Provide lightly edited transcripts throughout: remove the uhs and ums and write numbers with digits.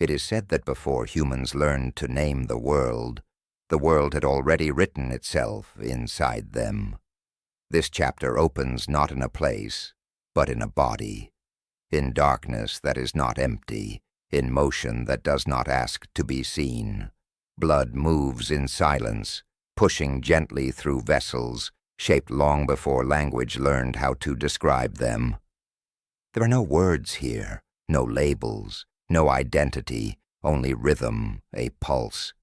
It is said that before humans learned to name the world had already written itself inside them. This chapter opens not in a place, but in a body, in darkness that is not empty, in motion that does not ask to be seen. Blood moves in silence, pushing gently through vessels, shaped long before language learned how to describe them. There are no words here, no labels, no identity, only rhythm, a pulse.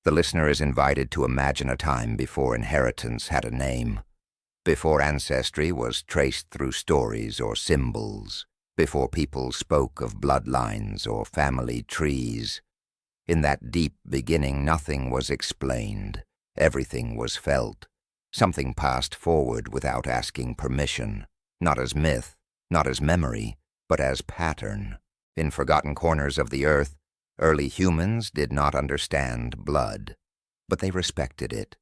The listener is invited to imagine a time before inheritance had a name, before ancestry was traced through stories or symbols, before people spoke of bloodlines or family trees. In that deep beginning, nothing was explained, everything was felt. Something passed forward without asking permission, not as myth, not as memory, but as pattern. In forgotten corners of the earth, early humans did not understand blood, but they respected it.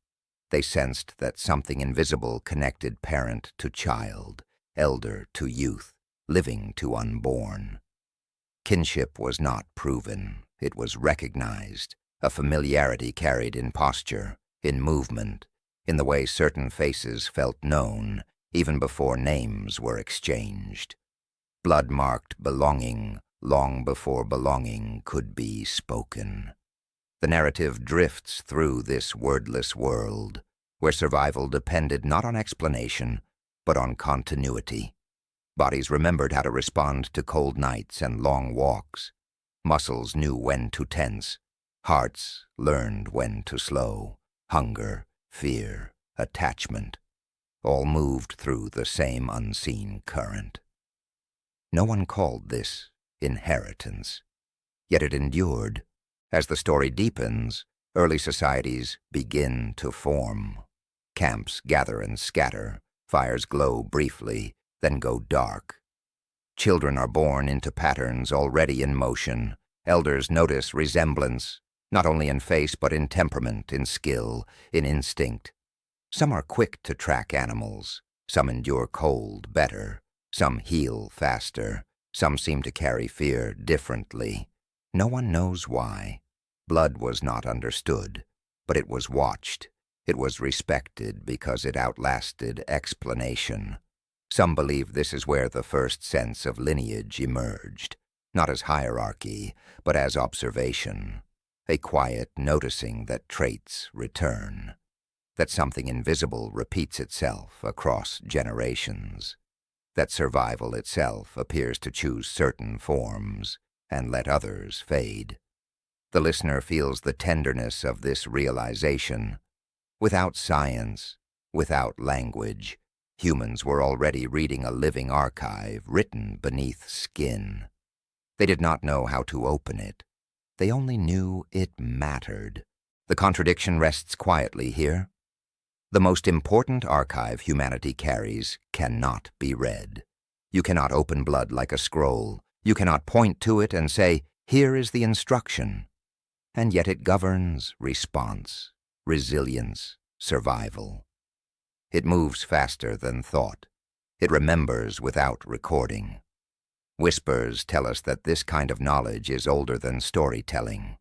They sensed that something invisible connected parent to child, elder to youth, living to unborn. Kinship was not proven, it was recognized, a familiarity carried in posture, in movement, in the way certain faces felt known, even before names were exchanged. Blood marked belonging long before belonging could be spoken. The narrative drifts through this wordless world, where survival depended not on explanation, but on continuity. Bodies remembered how to respond to cold nights and long walks. Muscles knew when to tense. Hearts learned when to slow. Hunger, fear, attachment, all moved through the same unseen current. No one called this inheritance, yet it endured. As the story deepens, early societies begin to form. Camps gather and scatter, fires glow briefly, then go dark. Children are born into patterns already in motion. Elders notice resemblance, not only in face but in temperament, in skill, in instinct. Some are quick to track animals, some endure cold better, some heal faster, some seem to carry fear differently. No one knows why. Blood was not understood, but it was watched. It was respected because it outlasted explanation. Some believe this is where the first sense of lineage emerged, not as hierarchy, but as observation, a quiet noticing that traits return, that something invisible repeats itself across generations, that survival itself appears to choose certain forms and let others fade. The listener feels the tenderness of this realization. Without science, without language, humans were already reading a living archive written beneath skin. They did not know how to open it. They only knew it mattered. The contradiction rests quietly here. The most important archive humanity carries cannot be read. You cannot open blood like a scroll. You cannot point to it and say, "Here is the instruction." And yet it governs response, resilience, survival. It moves faster than thought. It remembers without recording. Whispers tell us that this kind of knowledge is older than storytelling,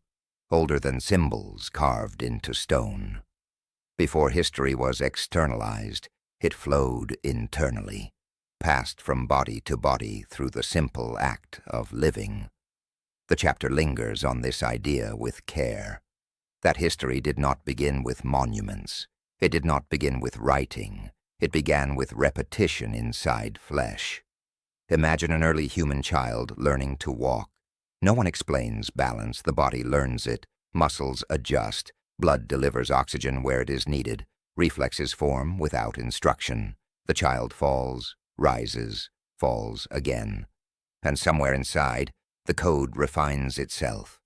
older than symbols carved into stone. Before history was externalized, it flowed internally, passed from body to body through the simple act of living. The chapter lingers on this idea with care. That history did not begin with monuments. It did not begin with writing. It began with repetition inside flesh. Imagine an early human child learning to walk. No one explains balance. The body learns it. Muscles adjust. Blood delivers oxygen where it is needed. Reflexes form without instruction. The child falls, rises, falls again. And somewhere inside, the code refines itself.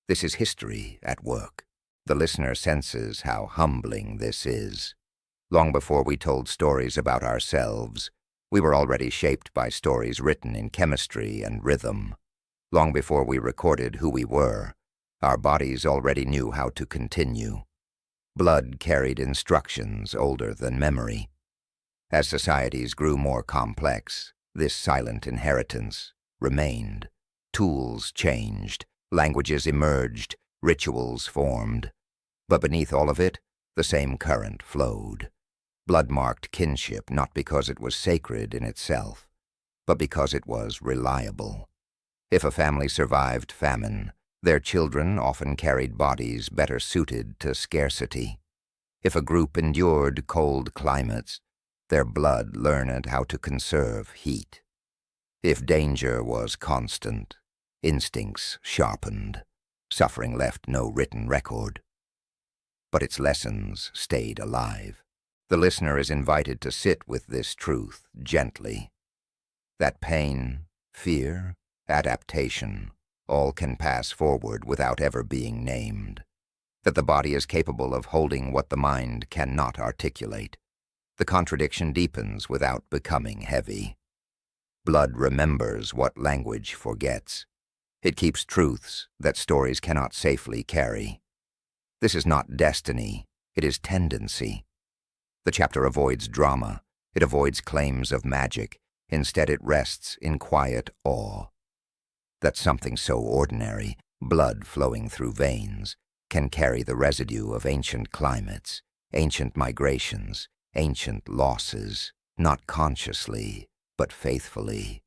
This is history at work. The listener senses how humbling this is. Long before we told stories about ourselves, we were already shaped by stories written in chemistry and rhythm. Long before we recorded who we were, our bodies already knew how to continue. Blood carried instructions older than memory. As societies grew more complex, this silent inheritance remained. Tools changed, Languages emerged, rituals formed. But beneath all of it, the same current flowed. Blood-marked kinship, not because it was sacred in itself, but because it was reliable. If a family survived famine, their children often carried bodies better suited to scarcity. If a group endured cold climates, their blood learned how to conserve heat. If danger was constant, instincts sharpened. Suffering left no written record. But its lessons stayed alive. The listener is invited to sit with this truth gently. That pain, fear, adaptation, all can pass forward without ever being named. That the body is capable of holding what the mind cannot articulate. The contradiction deepens without becoming heavy. Blood remembers what language forgets. It keeps truths that stories cannot safely carry. This is not destiny, it is tendency. The chapter avoids drama, it avoids claims of magic. Instead it rests in quiet awe. That something so ordinary, blood flowing through veins, can carry the residue of ancient climates, ancient migrations, ancient losses, not consciously, but faithfully.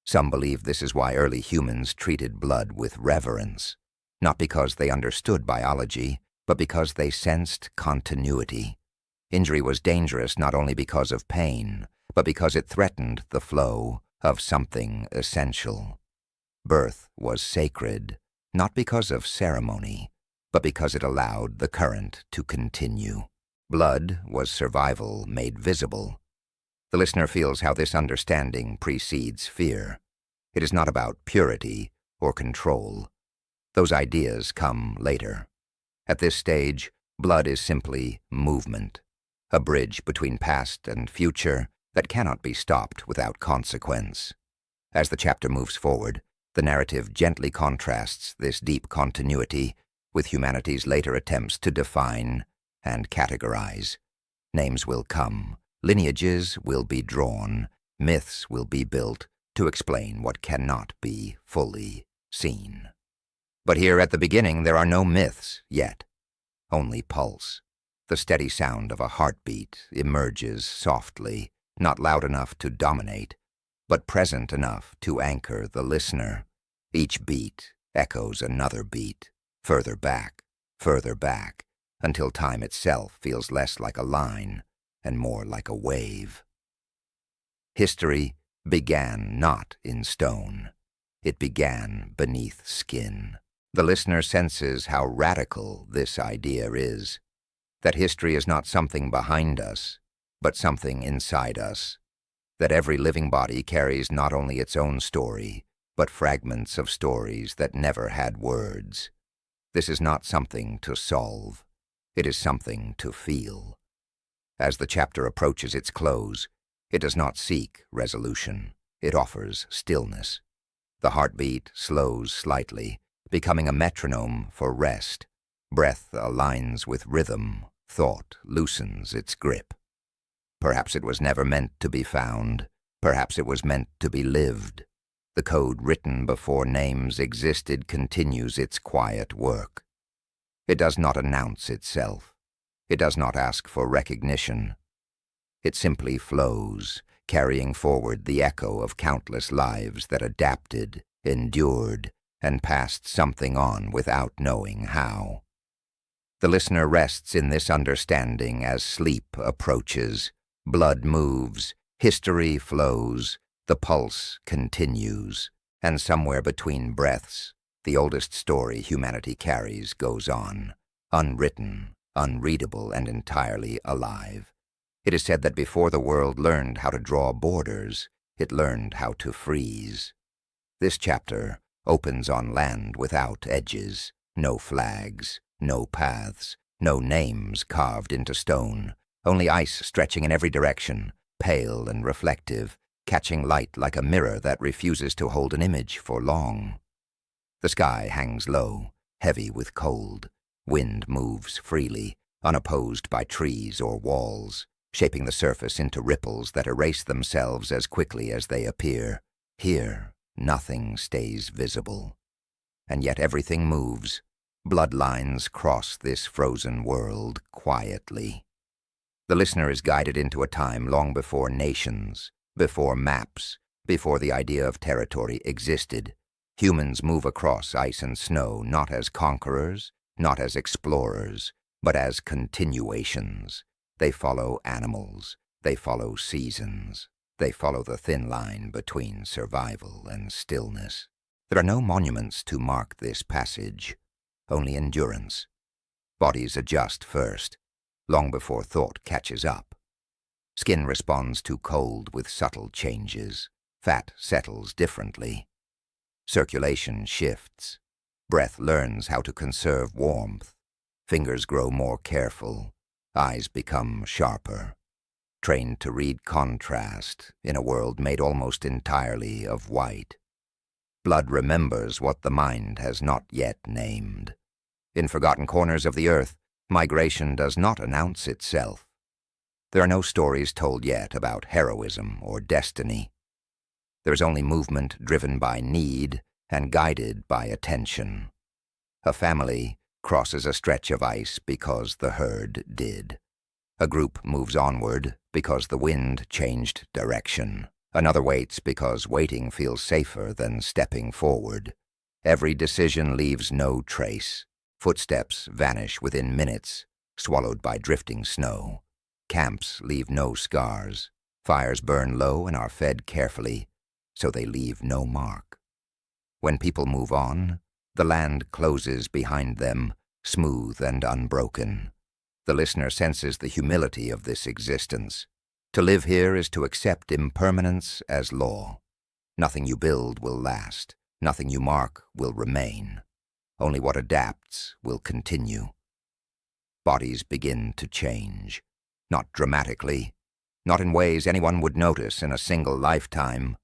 Some believe this is why early humans treated blood with reverence, not because they understood biology, but because they sensed continuity. Injury was dangerous not only because of pain, but because it threatened the flow of something essential. Birth was sacred, not because of ceremony, but because it allowed the current to continue. Blood was survival made visible. The listener feels how this understanding precedes fear. It is not about purity or control. Those ideas come later. At this stage, blood is simply movement, a bridge between past and future that cannot be stopped without consequence. As the chapter moves forward, the narrative gently contrasts this deep continuity with humanity's later attempts to define and categorize. Names will come, lineages will be drawn, myths will be built to explain what cannot be fully seen. But here at the beginning there are no myths yet, only pulse. The steady sound of a heartbeat emerges softly, not loud enough to dominate, but present enough to anchor the listener. Each beat echoes another beat, further back, until time itself feels less like a line and more like a wave. History began not in stone. It began beneath skin. The listener senses how radical this idea is, that history is not something behind us, but something inside us, that every living body carries not only its own story, but fragments of stories that never had words. This is not something to solve. It is something to feel. As the chapter approaches its close, it does not seek resolution. It offers stillness. The heartbeat slows slightly, becoming a metronome for rest. Breath aligns with rhythm. Thought loosens its grip. Perhaps it was never meant to be found. Perhaps it was meant to be lived. The code written before names existed continues its quiet work. It does not announce itself. It does not ask for recognition. It simply flows, carrying forward the echo of countless lives that adapted, endured, and passed something on without knowing how. The listener rests in this understanding as sleep approaches. Blood moves, history flows, the pulse continues, and somewhere between breaths, the oldest story humanity carries goes on, unwritten, unreadable, and entirely alive. It is said that before the world learned how to draw borders, it learned how to freeze. This chapter opens on land without edges, no flags, no paths, no names carved into stone, only ice stretching in every direction, pale and reflective, catching light like a mirror that refuses to hold an image for long. The sky hangs low, heavy with cold. Wind moves freely, unopposed by trees or walls, shaping the surface into ripples that erase themselves as quickly as they appear. Here, nothing stays visible. and yet everything moves. Bloodlines cross this frozen world quietly. The listener is guided into a time long before nations, before maps, before the idea of territory existed. Humans move across ice and snow not as conquerors, not as explorers, but as continuations. They follow animals, they follow seasons, they follow the thin line between survival and stillness. There are no monuments to mark this passage, only endurance. Bodies adjust first, long before thought catches up. Skin responds to cold with subtle changes. Fat settles differently. Circulation shifts. Breath learns how to conserve warmth. Fingers grow more careful. Eyes become sharper. Trained to read contrast in a world made almost entirely of white. Blood remembers what the mind has not yet named. In forgotten corners of the earth, migration does not announce itself. There are no stories told yet about heroism or destiny. There is only movement driven by need and guided by attention. A family crosses a stretch of ice because the herd did. A group moves onward because the wind changed direction. Another waits because waiting feels safer than stepping forward. Every decision leaves no trace. Footsteps vanish within minutes, swallowed by drifting snow. Camps leave no scars. Fires burn low and are fed carefully, so they leave no mark. When people move on, the land closes behind them, smooth and unbroken. The listener senses the humility of this existence. To live here is to accept impermanence as law. Nothing you build will last. Nothing you mark will remain. Only what adapts will continue. Bodies begin to change. Not dramatically, not in ways anyone would notice in a single lifetime,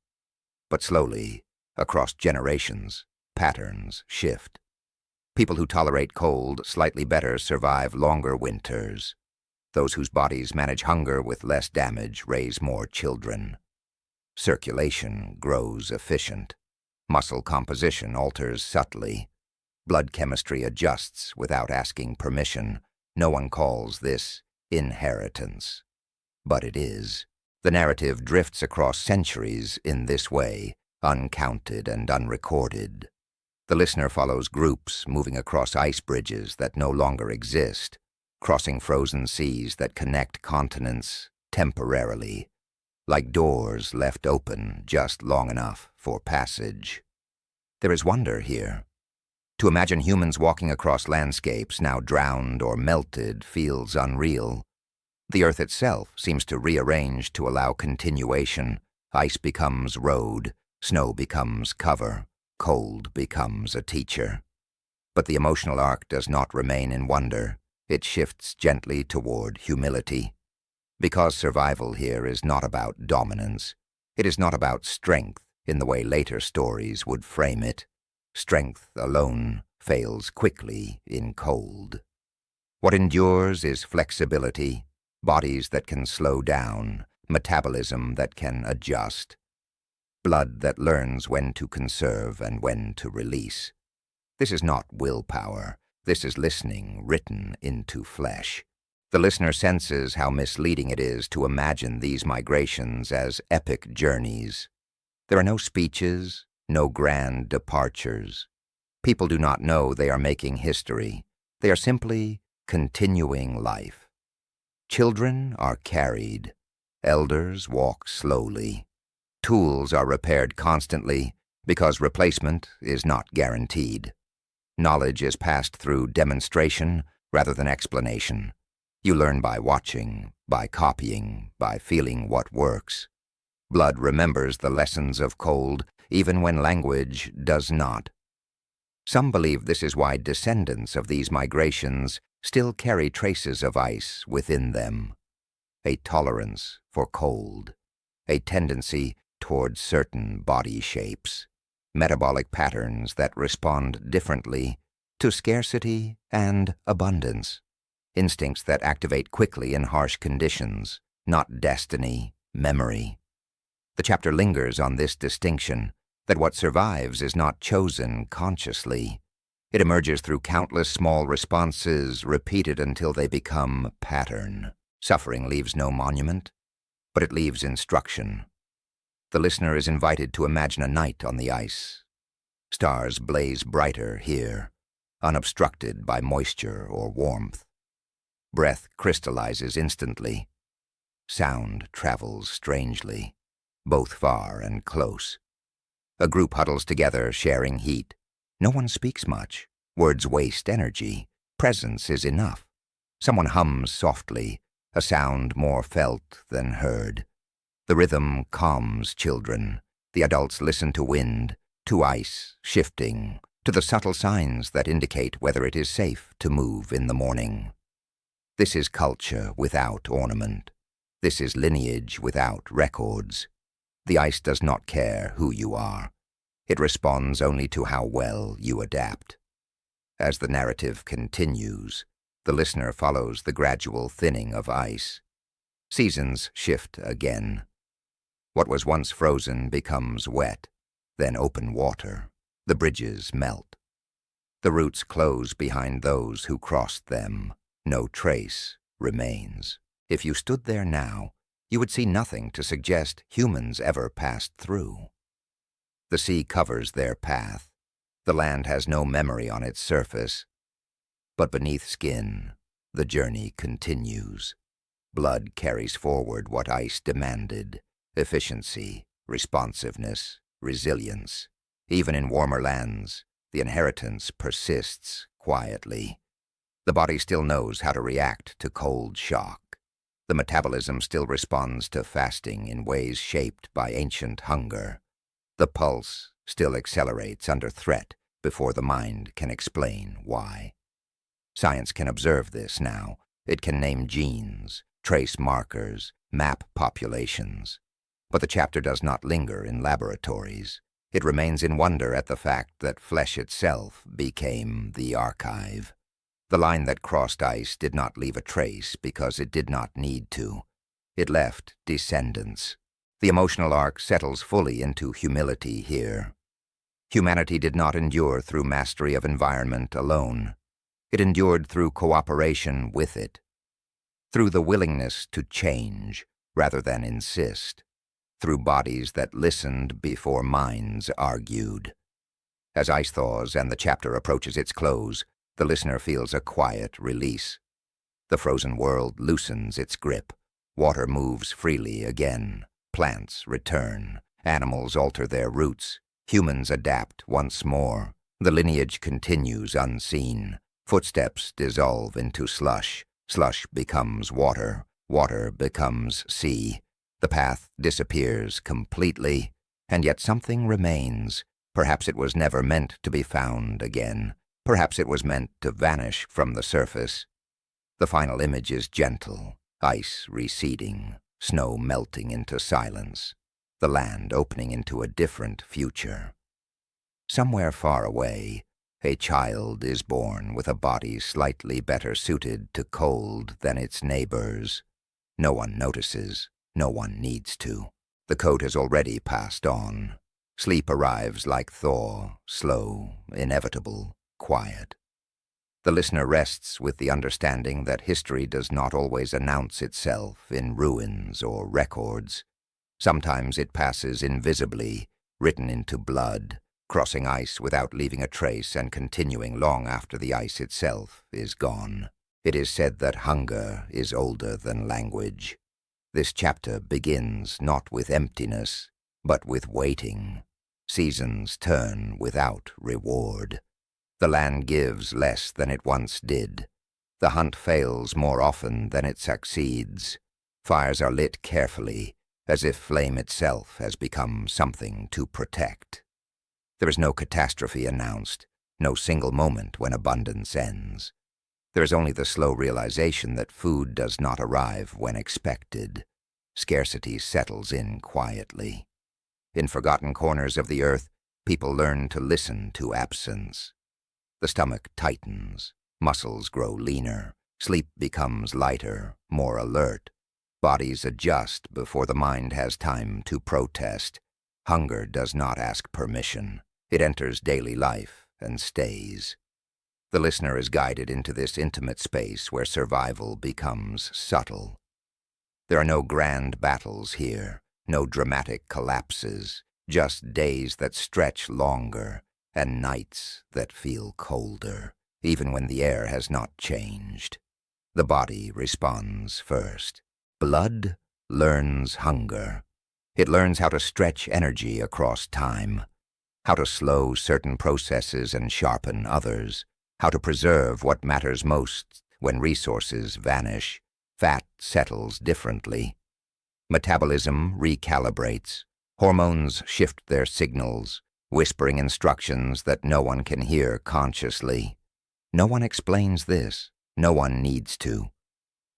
but slowly, across generations, patterns shift. People who tolerate cold slightly better survive longer winters. Those whose bodies manage hunger with less damage raise more children. Circulation grows efficient. Muscle composition alters subtly. Blood chemistry adjusts without asking permission. No one calls this inheritance. But it is. The narrative drifts across centuries in this way, uncounted and unrecorded. The listener follows groups moving across ice bridges that no longer exist, crossing frozen seas that connect continents temporarily, like doors left open just long enough for passage. There is wonder here. To imagine humans walking across landscapes now drowned or melted feels unreal. The earth itself seems to rearrange to allow continuation. Ice becomes road, snow becomes cover, cold becomes a teacher. But the emotional arc does not remain in wonder. It shifts gently toward humility. Because survival here is not about dominance. It is not about strength in the way later stories would frame it. Strength alone fails quickly in cold. What endures is flexibility, bodies that can slow down, metabolism that can adjust, blood that learns when to conserve and when to release. This is not willpower. This is listening written into flesh. The listener senses how misleading it is to imagine these migrations as epic journeys. There are no speeches, no grand departures. People do not know they are making history. They are simply continuing life. Children are carried. Elders walk slowly. Tools are repaired constantly because replacement is not guaranteed. Knowledge is passed through demonstration rather than explanation. You learn by watching, by copying, by feeling what works. Blood remembers the lessons of cold even when language does not. Some believe this is why descendants of these migrations still carry traces of ice within them. A tolerance for cold, a tendency toward certain body shapes, metabolic patterns that respond differently to scarcity and abundance, instincts that activate quickly in harsh conditions, not destiny, memory. The chapter lingers on this distinction, that what survives is not chosen consciously. It emerges through countless small responses repeated until they become pattern. Suffering leaves no monument, but it leaves instruction. The listener is invited to imagine a night on the ice. Stars blaze brighter here, unobstructed by moisture or warmth. Breath crystallizes instantly. Sound travels strangely, both far and close. A group huddles together, sharing heat. No one speaks much. Words waste energy. Presence is enough. Someone hums softly, a sound more felt than heard. The rhythm calms children. The adults listen to wind, to ice shifting, to the subtle signs that indicate whether it is safe to move in the morning. This is culture without ornament. This is lineage without records. The ice does not care who you are. It responds only to how well you adapt. As the narrative continues, the listener follows the gradual thinning of ice. Seasons shift again. What was once frozen becomes wet, then open water. The bridges melt. The roots close behind those who crossed them. No trace remains. If you stood there now, you would see nothing to suggest humans ever passed through. The sea covers their path. The land has no memory on its surface. But beneath skin, the journey continues. Blood carries forward what ice demanded: efficiency, responsiveness, resilience. Even in warmer lands, the inheritance persists quietly. The body still knows how to react to cold shock. The metabolism still responds to fasting in ways shaped by ancient hunger. The pulse still accelerates under threat before the mind can explain why. Science can observe this now. It can name genes, trace markers, map populations. But the chapter does not linger in laboratories. It remains in wonder at the fact that flesh itself became the archive. The line that crossed ice did not leave a trace because it did not need to. It left descendants. The emotional arc settles fully into humility here. Humanity did not endure through mastery of environment alone. It endured through cooperation with it, through the willingness to change rather than insist, through bodies that listened before minds argued. As ice thaws and the chapter approaches its close, the listener feels a quiet release. The frozen world loosens its grip. Water moves freely again. Plants return. Animals alter their routes. Humans adapt once more. The lineage continues unseen. Footsteps dissolve into slush. Slush becomes water. Water becomes sea. The path disappears completely, and yet something remains. Perhaps it was never meant to be found again. Perhaps it was meant to vanish from the surface. The final image is gentle, ice receding, snow melting into silence, the land opening into a different future. Somewhere far away, a child is born with a body slightly better suited to cold than its neighbors. No one notices. No one needs to. The coat has already passed on. Sleep arrives like thaw, slow, inevitable, quiet. The listener rests with the understanding that history does not always announce itself in ruins or records. Sometimes it passes invisibly, written into blood, crossing ice without leaving a trace and continuing long after the ice itself is gone. It is said that hunger is older than language. This chapter begins not with emptiness, but with waiting. Seasons turn without reward. The land gives less than it once did. The hunt fails more often than it succeeds. Fires are lit carefully, as if flame itself has become something to protect. There is no catastrophe announced, no single moment when abundance ends. There is only the slow realization that food does not arrive when expected. Scarcity settles in quietly. In forgotten corners of the earth, people learn to listen to absence. The stomach tightens, muscles grow leaner, sleep becomes lighter, more alert. Bodies adjust before the mind has time to protest. Hunger does not ask permission. It enters daily life and stays. The listener is guided into this intimate space where survival becomes subtle. There are no grand battles here, no dramatic collapses, just days that stretch longer and nights that feel colder, even when the air has not changed. The body responds first. Blood learns hunger. It learns how to stretch energy across time, how to slow certain processes and sharpen others, how to preserve what matters most when resources vanish. Fat settles differently. Metabolism recalibrates. Hormones shift their signals, whispering instructions that no one can hear consciously. No one explains this. No one needs to.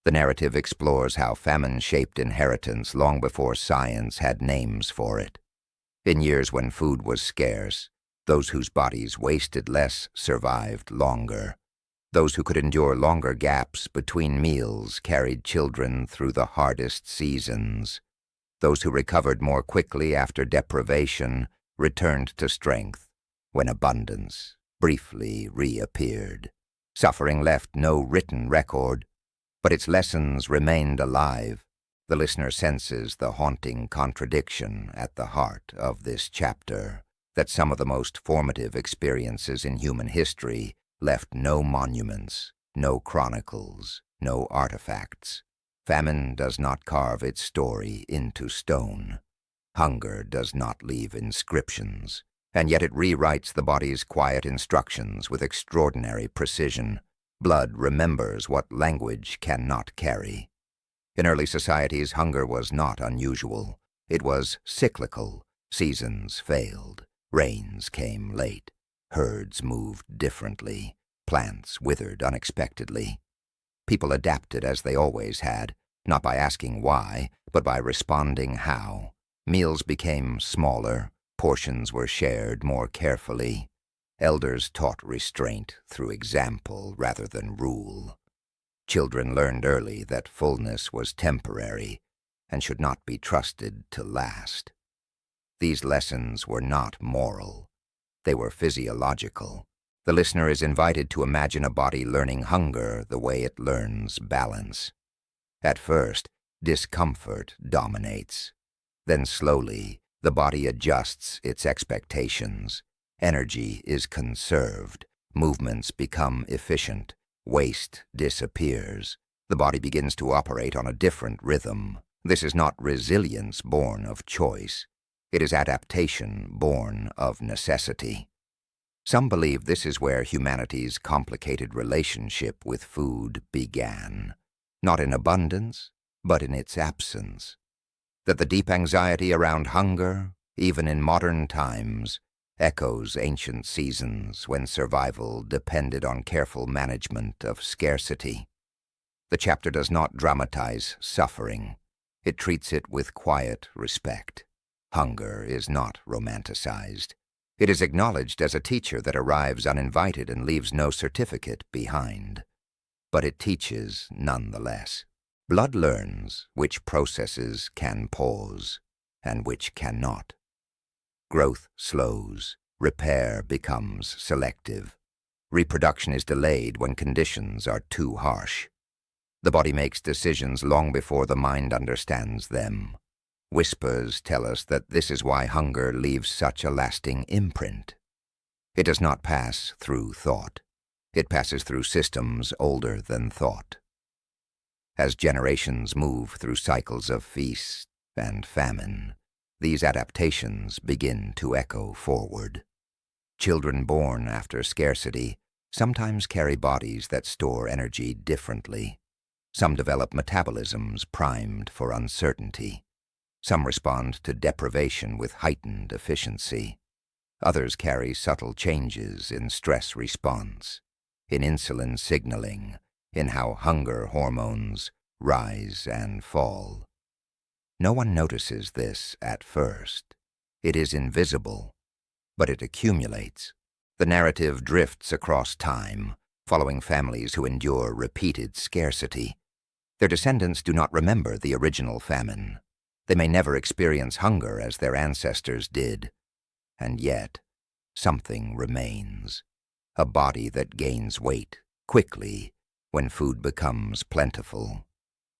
The narrative explores how famine shaped inheritance long before science had names for it. In years when food was scarce, those whose bodies wasted less survived longer. Those who could endure longer gaps between meals carried children through the hardest seasons. Those who recovered more quickly after deprivation returned to strength when abundance briefly reappeared. Suffering left no written record, but its lessons remained alive. The listener senses the haunting contradiction at the heart of this chapter, that some of the most formative experiences in human history left no monuments, no chronicles, no artifacts. Famine does not carve its story into stone. Hunger does not leave inscriptions, and yet it rewrites the body's quiet instructions with extraordinary precision. Blood remembers what language cannot carry. In early societies, hunger was not unusual. It was cyclical. Seasons failed. Rains came late. Herds moved differently. Plants withered unexpectedly. People adapted as they always had, not by asking why, but by responding how. Meals became smaller. Portions were shared more carefully. Elders taught restraint through example rather than rule. Children learned early that fullness was temporary and should not be trusted to last. These lessons were not moral. They were physiological. The listener is invited to imagine a body learning hunger the way it learns balance. At first, discomfort dominates. Then slowly, the body adjusts its expectations. Energy is conserved. Movements become efficient. Waste disappears. The body begins to operate on a different rhythm. This is not resilience born of choice. It is adaptation born of necessity. Some believe this is where humanity's complicated relationship with food began. Not in abundance, but in its absence. That the deep anxiety around hunger, even in modern times, echoes ancient seasons when survival depended on careful management of scarcity. The chapter does not dramatize suffering. It treats it with quiet respect. Hunger is not romanticized. It is acknowledged as a teacher that arrives uninvited and leaves no certificate behind. But it teaches nonetheless. Blood learns which processes can pause and which cannot. Growth slows. Repair becomes selective. Reproduction is delayed when conditions are too harsh. The body makes decisions long before the mind understands them. Whispers tell us that this is why hunger leaves such a lasting imprint. It does not pass through thought. It passes through systems older than thought. As generations move through cycles of feast and famine, these adaptations begin to echo forward. Children born after scarcity sometimes carry bodies that store energy differently. Some develop metabolisms primed for uncertainty. Some respond to deprivation with heightened efficiency. Others carry subtle changes in stress response, in insulin signaling, in how hunger hormones rise and fall. No one notices this at first. It is invisible, but it accumulates. The narrative drifts across time, following families who endure repeated scarcity. Their descendants do not remember the original famine. They may never experience hunger as their ancestors did. And yet, something remains. A body that gains weight quickly when food becomes plentiful.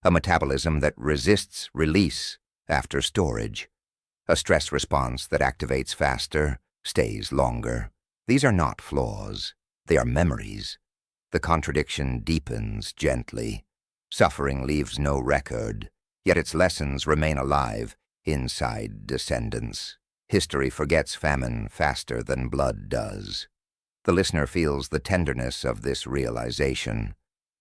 A metabolism that resists release after storage. A stress response that activates faster, stays longer. These are not flaws. They are memories. The contradiction deepens gently. Suffering leaves no record, yet its lessons remain alive inside descendants. History forgets famine faster than blood does. The listener feels the tenderness of this realization,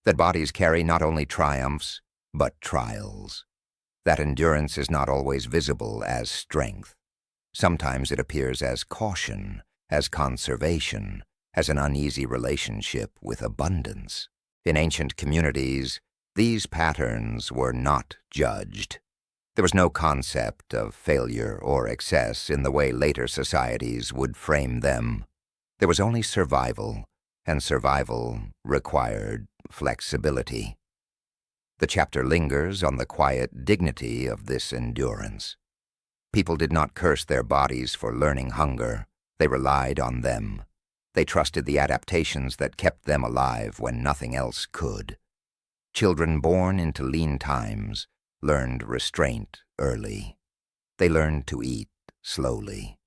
that bodies carry not only triumphs, but trials. That endurance is not always visible as strength. Sometimes it appears as caution, as conservation, as an uneasy relationship with abundance. In ancient communities, these patterns were not judged. There was no concept of failure or excess in the way later societies would frame them. There was only survival, and survival required flexibility. The chapter lingers on the quiet dignity of this endurance. People did not curse their bodies for learning hunger. They relied on them. They trusted the adaptations that kept them alive when nothing else could. Children born into lean times learned restraint early. They learned to eat slowly,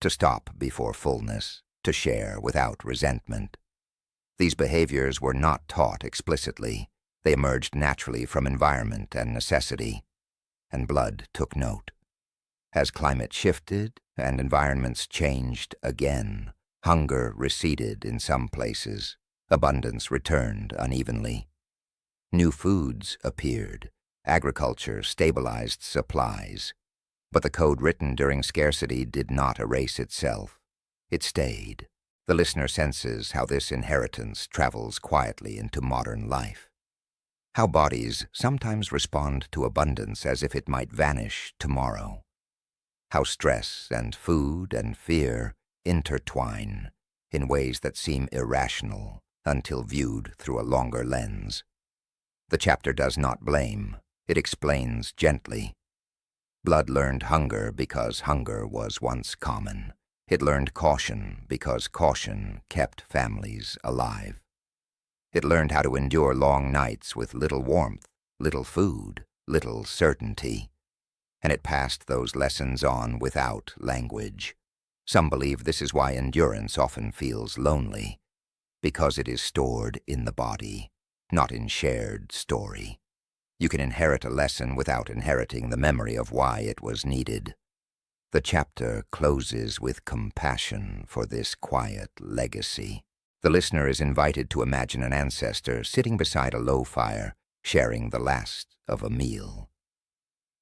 to stop before fullness, to share without resentment. These behaviors were not taught explicitly. They emerged naturally from environment and necessity, and blood took note. As climate shifted and environments changed again, hunger receded in some places. Abundance returned unevenly. New foods appeared. Agriculture stabilized supplies. But the code written during scarcity did not erase itself. It stayed. The listener senses how this inheritance travels quietly into modern life. How bodies sometimes respond to abundance as if it might vanish tomorrow. How stress and food and fear intertwine in ways that seem irrational until viewed through a longer lens. The chapter does not blame. It explains gently. Blood learned hunger because hunger was once common. It learned caution because caution kept families alive. It learned how to endure long nights with little warmth, little food, little certainty. And it passed those lessons on without language. Some believe this is why endurance often feels lonely, because it is stored in the body, not in shared story. You can inherit a lesson without inheriting the memory of why it was needed. The chapter closes with compassion for this quiet legacy. The listener is invited to imagine an ancestor sitting beside a low fire, sharing the last of a meal.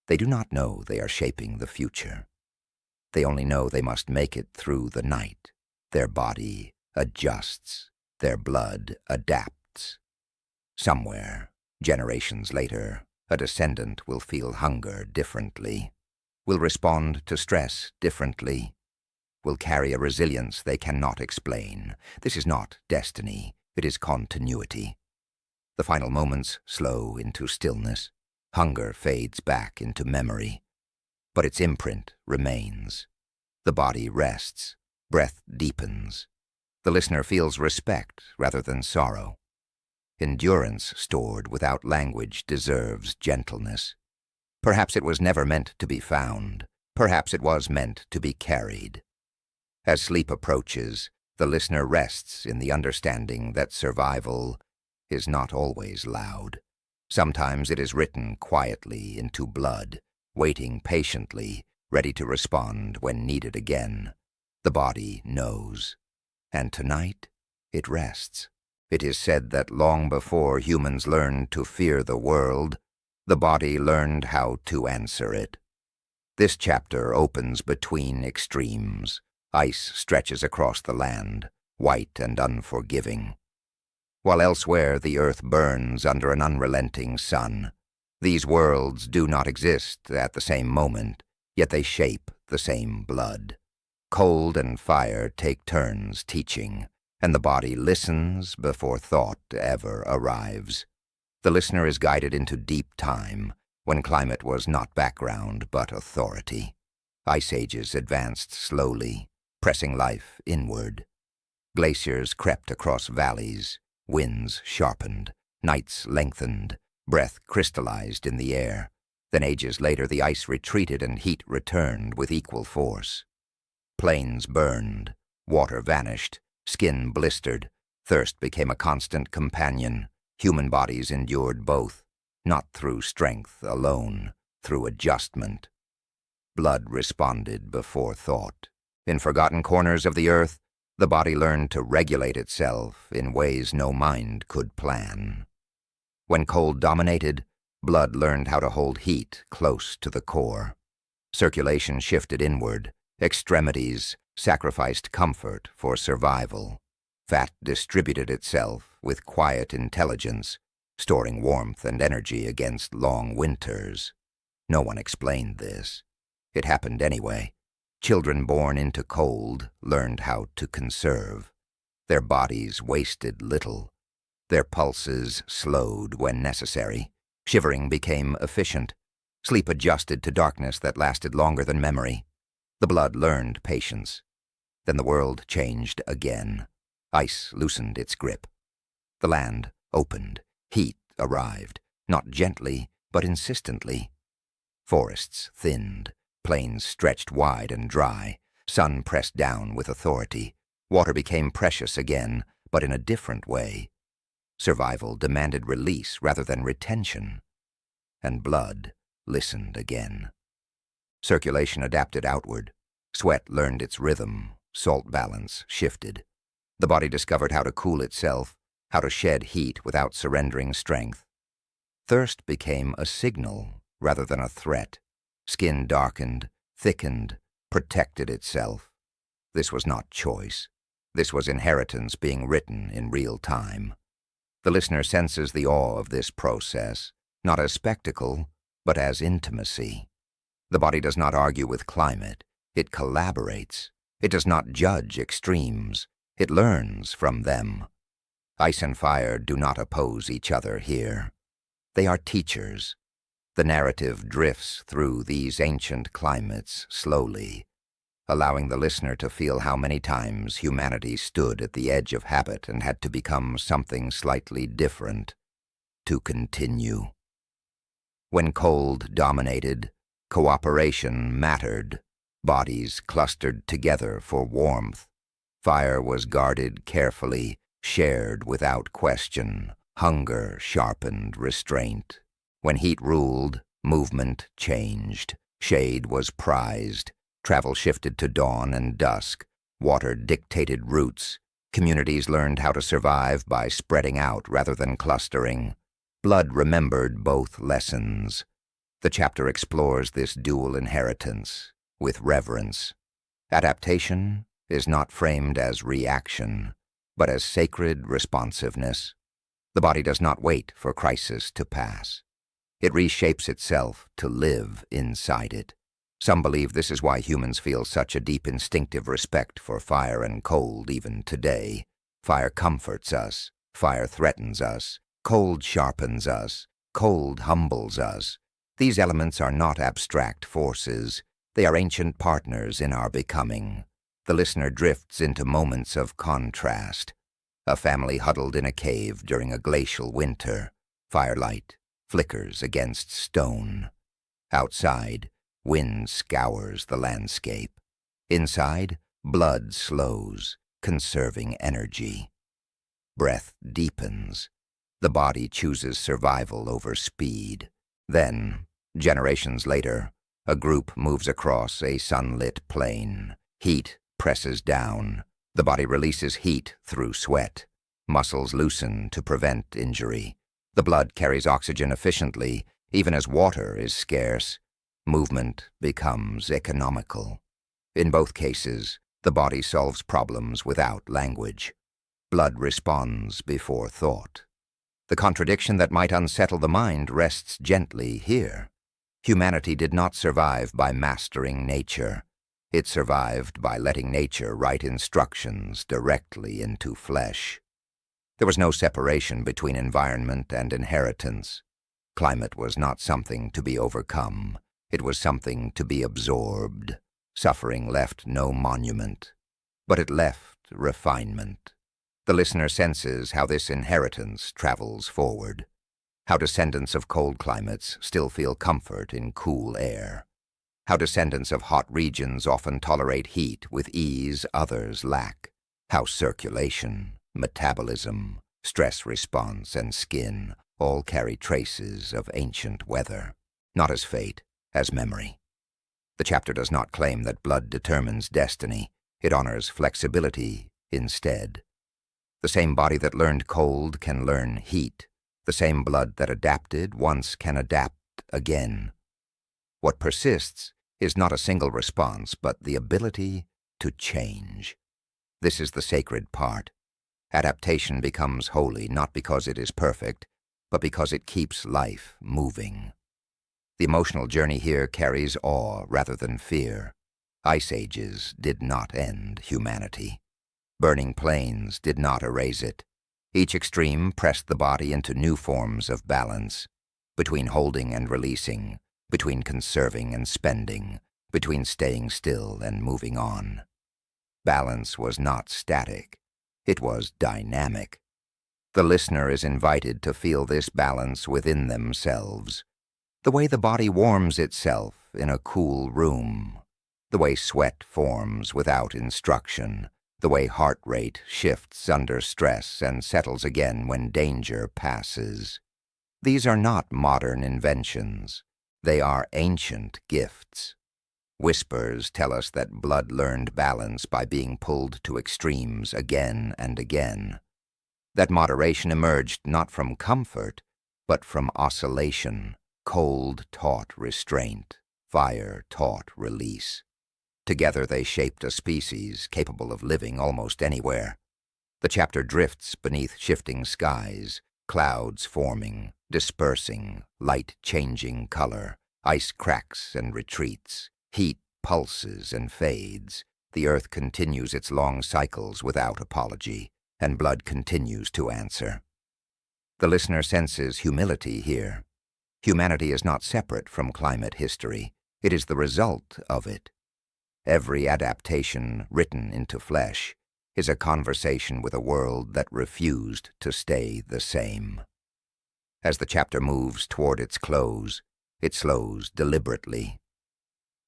They do not know they are shaping the future. They only know they must make it through the night. Their body adjusts. Their blood adapts. Somewhere, generations later, a descendant will feel hunger differently, will respond to stress differently, will carry a resilience they cannot explain. This is not destiny, it is continuity. The final moments slow into stillness. Hunger fades back into memory, but its imprint remains. The body rests, breath deepens. The listener feels respect rather than sorrow. Endurance stored without language deserves gentleness. Perhaps it was never meant to be found. Perhaps it was meant to be carried. As sleep approaches, the listener rests in the understanding that survival is not always loud. Sometimes it is written quietly into blood, waiting patiently, ready to respond when needed again. The body knows. And tonight, it rests. It is said that long before humans learned to fear the world, the body learned how to answer it. This chapter opens between extremes. Ice stretches across the land, white and unforgiving. While elsewhere the earth burns under an unrelenting sun, these worlds do not exist at the same moment, yet they shape the same blood. Cold and fire take turns teaching, and the body listens before thought ever arrives. The listener is guided into deep time, when climate was not background but authority. Ice ages advanced slowly, pressing life inward. Glaciers crept across valleys, winds sharpened, nights lengthened, breath crystallized in the air. Then ages later the ice retreated and heat returned with equal force. Plains burned, water vanished, skin blistered, thirst became a constant companion. Human bodies endured both, not through strength alone, through adjustment. Blood responded before thought. In forgotten corners of the earth, the body learned to regulate itself in ways no mind could plan. When cold dominated, blood learned how to hold heat close to the core. Circulation shifted inward, extremities sacrificed comfort for survival. Fat distributed itself with quiet intelligence, storing warmth and energy against long winters. No one explained this. It happened anyway. Children born into cold learned how to conserve. Their bodies wasted little. Their pulses slowed when necessary. Shivering became efficient. Sleep adjusted to darkness that lasted longer than memory. The blood learned patience. Then the world changed again. Ice loosened its grip. The land opened. Heat arrived, not gently, but insistently. Forests thinned. Plains stretched wide and dry. Sun pressed down with authority. Water became precious again, but in a different way. Survival demanded release rather than retention. And blood listened again. Circulation adapted outward. Sweat learned its rhythm. Salt balance shifted. The body discovered how to cool itself, how to shed heat without surrendering strength. Thirst became a signal rather than a threat. Skin darkened, thickened, protected itself. This was not choice. This was inheritance being written in real time. The listener senses the awe of this process, not as spectacle, but as intimacy. The body does not argue with climate. It collaborates. It does not judge extremes. It learns from them. Ice and fire do not oppose each other here. They are teachers. The narrative drifts through these ancient climates slowly, allowing the listener to feel how many times humanity stood at the edge of habit and had to become something slightly different to continue. When cold dominated, cooperation mattered. Bodies clustered together for warmth. Fire was guarded carefully, shared without question. Hunger sharpened restraint. When heat ruled, movement changed. Shade was prized. Travel shifted to dawn and dusk. Water dictated routes. Communities learned how to survive by spreading out rather than clustering. Blood remembered both lessons. The chapter explores this dual inheritance with reverence. Adaptation is not framed as reaction, but as sacred responsiveness. The body does not wait for crisis to pass. It reshapes itself to live inside it. Some believe this is why humans feel such a deep instinctive respect for fire and cold even today. Fire comforts us. Fire threatens us. Cold sharpens us. Cold humbles us. These elements are not abstract forces. They are ancient partners in our becoming. The listener drifts into moments of contrast. A family huddled in a cave during a glacial winter. Firelight flickers against stone. Outside, wind scours the landscape. Inside, blood slows, conserving energy. Breath deepens. The body chooses survival over speed. Then, generations later, a group moves across a sunlit plain. Heat presses down. The body releases heat through sweat. Muscles loosen to prevent injury. The blood carries oxygen efficiently, even as water is scarce. Movement becomes economical. In both cases, the body solves problems without language. Blood responds before thought. The contradiction that might unsettle the mind rests gently here. Humanity did not survive by mastering nature. It survived by letting nature write instructions directly into flesh. There was no separation between environment and inheritance. Climate was not something to be overcome. It was something to be absorbed. Suffering left no monument, but it left refinement. The listener senses how this inheritance travels forward, how descendants of cold climates still feel comfort in cool air, how descendants of hot regions often tolerate heat with ease others lack, how circulation, metabolism, stress response, and skin all carry traces of ancient weather, not as fate, as memory. The chapter does not claim that blood determines destiny. It honors flexibility instead. The same body that learned cold can learn heat. The same blood that adapted once can adapt again. What persists is not a single response, but the ability to change. This is the sacred part. Adaptation becomes holy not because it is perfect, but because it keeps life moving. The emotional journey here carries awe rather than fear. Ice ages did not end humanity. Burning plains did not erase it. Each extreme pressed the body into new forms of balance, between holding and releasing, between conserving and spending, between staying still and moving on. Balance was not static. It was dynamic. The listener is invited to feel this balance within themselves. The way the body warms itself in a cool room, the way sweat forms without instruction, the way heart rate shifts under stress and settles again when danger passes. These are not modern inventions. They are ancient gifts. Whispers tell us that blood learned balance by being pulled to extremes again and again. That moderation emerged not from comfort, but from oscillation. Cold taught restraint, fire taught release. Together they shaped a species capable of living almost anywhere. The chapter drifts beneath shifting skies, clouds forming, dispersing, light changing color, ice cracks and retreats, heat pulses and fades. The earth continues its long cycles without apology, and blood continues to answer. The listener senses humility here. Humanity is not separate from climate history. It is the result of it. Every adaptation written into flesh is a conversation with a world that refused to stay the same. As the chapter moves toward its close, it slows deliberately.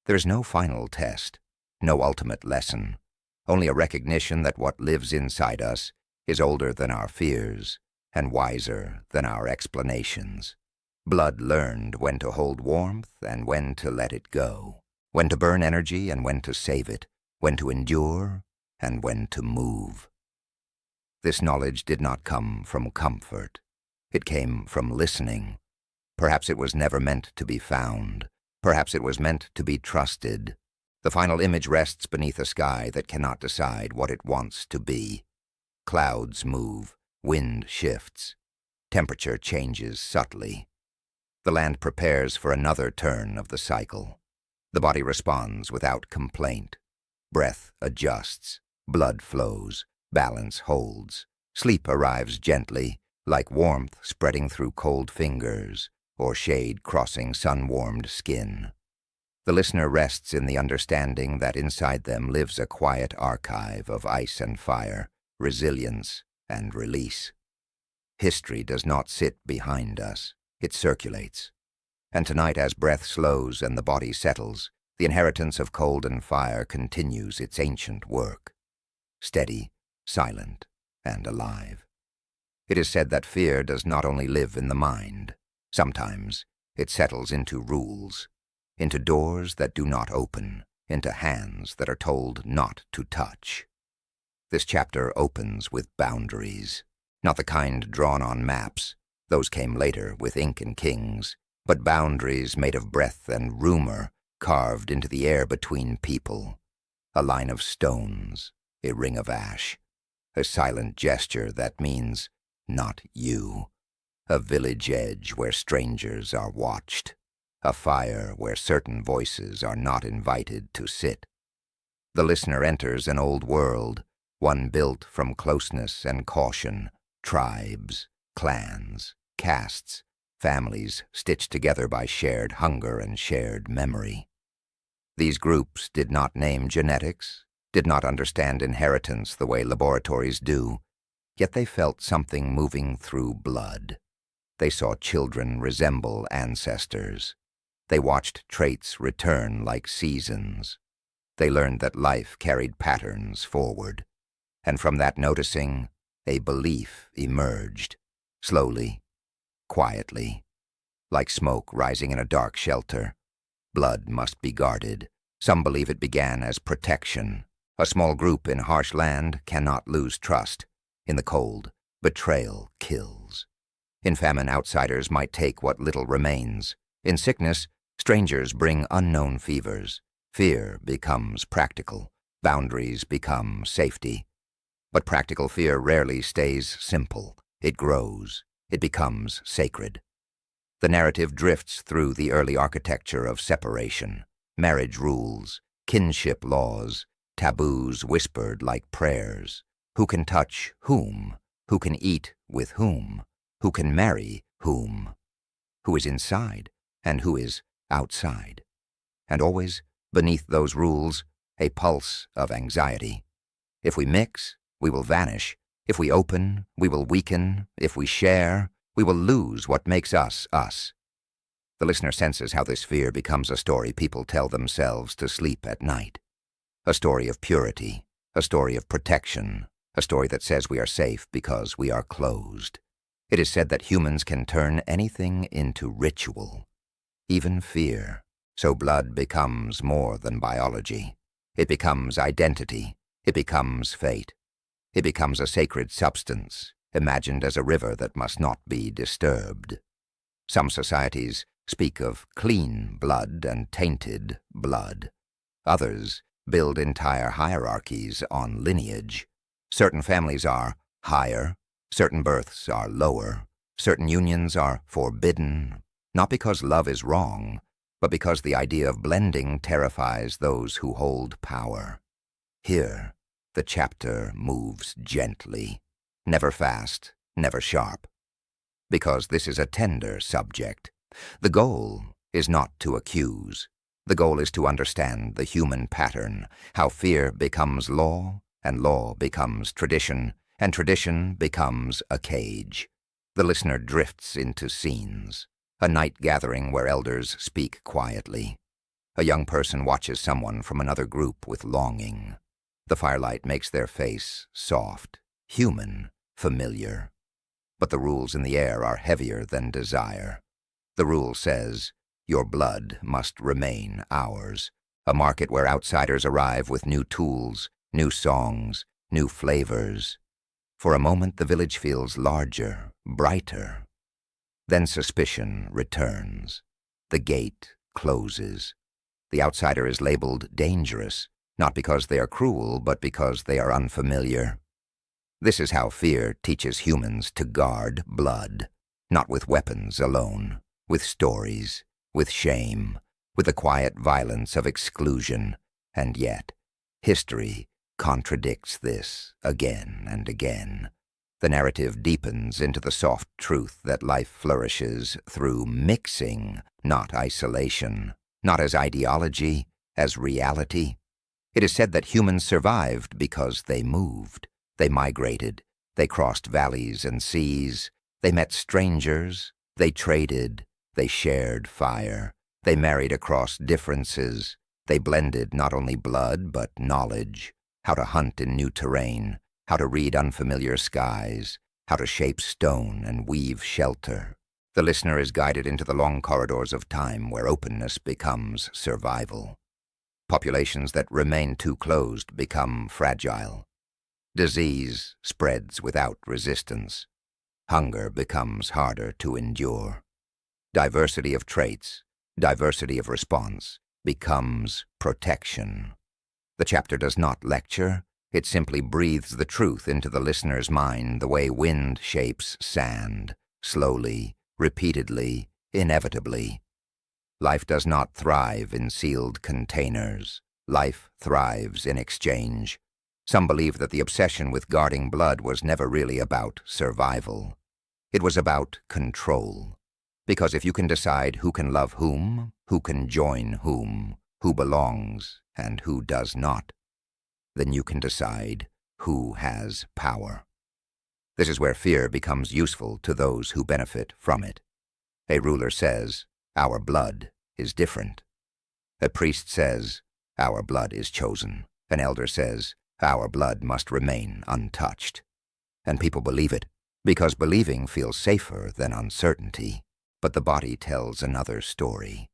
There is no final test, no ultimate lesson, only a recognition that what lives inside us is older than our fears and wiser than our explanations. Blood learned when to hold warmth and when to let it go, when to burn energy and when to save it, when to endure and when to move. This knowledge did not come from comfort. It came from listening. Perhaps it was never meant to be found. Perhaps it was meant to be trusted. The final image rests beneath a sky that cannot decide what it wants to be. Clouds move, wind shifts, temperature changes subtly. The land prepares for another turn of the cycle. The body responds without complaint. Breath adjusts, blood flows, balance holds. Sleep arrives gently, like warmth spreading through cold fingers or shade crossing sun-warmed skin. The listener rests in the understanding that inside them lives a quiet archive of ice and fire, resilience and release. History does not sit behind us. It circulates. And tonight, as breath slows and the body settles, the inheritance of cold and fire continues its ancient work. Steady, silent, and alive. It is said that fear does not only live in the mind. Sometimes it settles into rules, into doors that do not open, into hands that are told not to touch. This chapter opens with boundaries, not the kind drawn on maps. Those came later with ink and kings, but boundaries made of breath and rumor carved into the air between people. A line of stones, a ring of ash, a silent gesture that means, not you. A village edge where strangers are watched. A fire where certain voices are not invited to sit. The listener enters an old world, one built from closeness and caution, tribes, clans, castes, families stitched together by shared hunger and shared memory. These groups did not name genetics, did not understand inheritance the way laboratories do, yet they felt something moving through blood. They saw children resemble ancestors. They watched traits return like seasons. They learned that life carried patterns forward. And from that noticing, a belief emerged, slowly, quietly, like smoke rising in a dark shelter. Blood must be guarded. Some believe it began as protection. A small group in harsh land cannot lose trust. In the cold, betrayal kills. In famine, outsiders might take what little remains. In sickness, strangers bring unknown fevers. Fear becomes practical. Boundaries become safety. But practical fear rarely stays simple. It grows. It becomes sacred. The narrative drifts through the early architecture of separation. Marriage rules, kinship laws, taboos whispered like prayers. Who can touch whom? Who can eat with whom? Who can marry whom? Who is inside and who is outside? And always, beneath those rules, a pulse of anxiety. If we mix, we will vanish. If we open, we will weaken. If we share, we will lose what makes us us. The listener senses how this fear becomes a story people tell themselves to sleep at night. A story of purity, a story of protection, a story that says we are safe because we are closed. It is said that humans can turn anything into ritual, even fear. So blood becomes more than biology. It becomes identity. It becomes fate. It becomes a sacred substance, imagined as a river that must not be disturbed. Some societies speak of clean blood and tainted blood. Others build entire hierarchies on lineage. Certain families are higher, certain births are lower, certain unions are forbidden, not because love is wrong, but because the idea of blending terrifies those who hold power. Here, the chapter moves gently, never fast, never sharp. Because this is a tender subject, the goal is not to accuse. The goal is to understand the human pattern, how fear becomes law, and law becomes tradition, and tradition becomes a cage. The listener drifts into scenes. A night gathering where elders speak quietly. A young person watches someone from another group with longing. The firelight makes their face soft, human, familiar. But the rules in the air are heavier than desire. The rule says, your blood must remain ours. A market where outsiders arrive with new tools, new songs, new flavors. For a moment the village feels larger, brighter. Then suspicion returns. The gate closes. The outsider is labeled dangerous, not because they are cruel, but because they are unfamiliar. This is how fear teaches humans to guard blood, not with weapons alone, with stories, with shame, with the quiet violence of exclusion. And yet, history contradicts this again and again. The narrative deepens into the soft truth that life flourishes through mixing, not isolation, not as ideology, as reality. It is said that humans survived because they moved, they migrated, they crossed valleys and seas, they met strangers, they traded, they shared fire, they married across differences, they blended not only blood but knowledge, how to hunt in new terrain, how to read unfamiliar skies, how to shape stone and weave shelter. The listener is guided into the long corridors of time where openness becomes survival. Populations that remain too closed become fragile. Disease spreads without resistance. Hunger becomes harder to endure. Diversity of traits, diversity of response, becomes protection. The chapter does not lecture. It simply breathes the truth into the listener's mind the way wind shapes sand, slowly, repeatedly, inevitably. Life does not thrive in sealed containers. Life thrives in exchange. Some believe that the obsession with guarding blood was never really about survival. It was about control. Because if you can decide who can love whom, who can join whom, who belongs and who does not, then you can decide who has power. This is where fear becomes useful to those who benefit from it. A ruler says, "Our blood is different." A priest says, "Our blood is chosen." An elder says, "Our blood must remain untouched." And people believe it, because believing feels safer than uncertainty. But the body tells another story.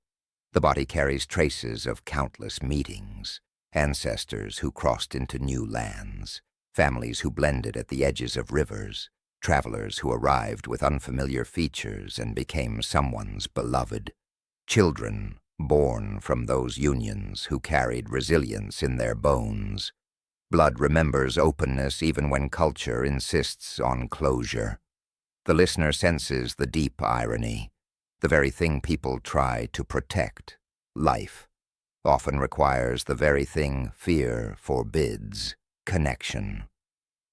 The body carries traces of countless meetings, ancestors who crossed into new lands, families who blended at the edges of rivers, travelers who arrived with unfamiliar features and became someone's beloved, children born from those unions who carried resilience in their bones. Blood remembers openness even when culture insists on closure. The listener senses the deep irony. The very thing people try to protect, life, often requires the very thing fear forbids, connection.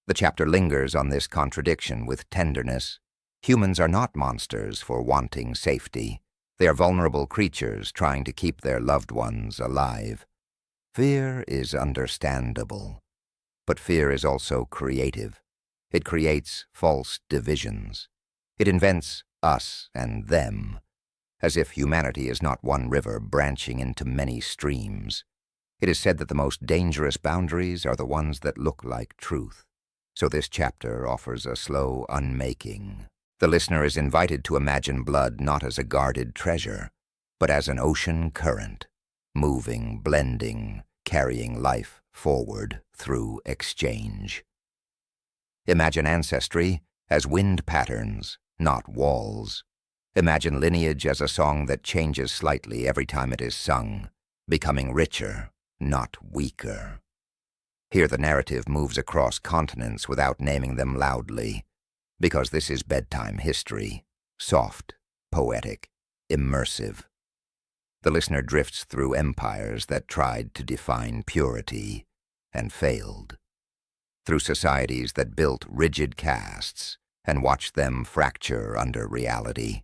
The chapter lingers on this contradiction with tenderness. Humans are not monsters for wanting safety. They are vulnerable creatures trying to keep their loved ones alive. Fear is understandable, but fear is also creative. It creates false divisions. It invents us and them, as if humanity is not one river branching into many streams. It is said that the most dangerous boundaries are the ones that look like truth. So this chapter offers a slow unmaking. The listener is invited to imagine blood not as a guarded treasure, but as an ocean current, moving, blending, carrying life forward through exchange. Imagine ancestry as wind patterns, not walls. Imagine lineage as a song that changes slightly every time it is sung, becoming richer, not weaker. Here the narrative moves across continents without naming them loudly, because this is bedtime history, soft, poetic, immersive. The listener drifts through empires that tried to define purity and failed, through societies that built rigid castes and watched them fracture under reality,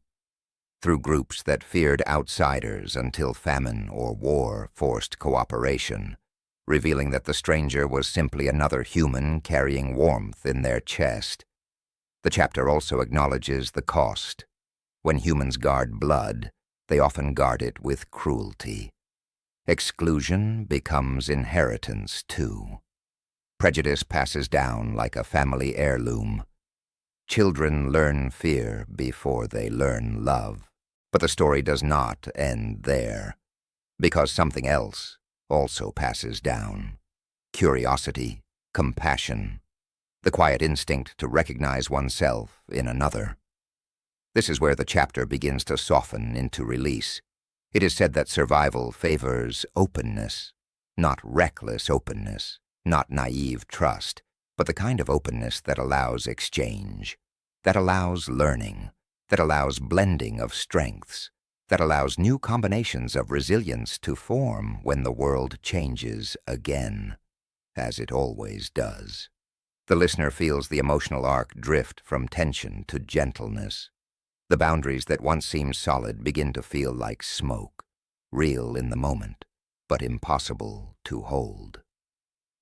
through groups that feared outsiders until famine or war forced cooperation, revealing that the stranger was simply another human carrying warmth in their chest. The chapter also acknowledges the cost. When humans guard blood, they often guard it with cruelty. Exclusion becomes inheritance, too. Prejudice passes down like a family heirloom. Children learn fear before they learn love. But the story does not end there, because something else also passes down. Curiosity, compassion, the quiet instinct to recognize oneself in another. This is where the chapter begins to soften into release. It is said that survival favors openness, not reckless openness, not naive trust, but the kind of openness that allows exchange, that allows learning, that allows blending of strengths, that allows new combinations of resilience to form when the world changes again, as it always does. The listener feels the emotional arc drift from tension to gentleness. The boundaries that once seemed solid begin to feel like smoke, real in the moment, but impossible to hold.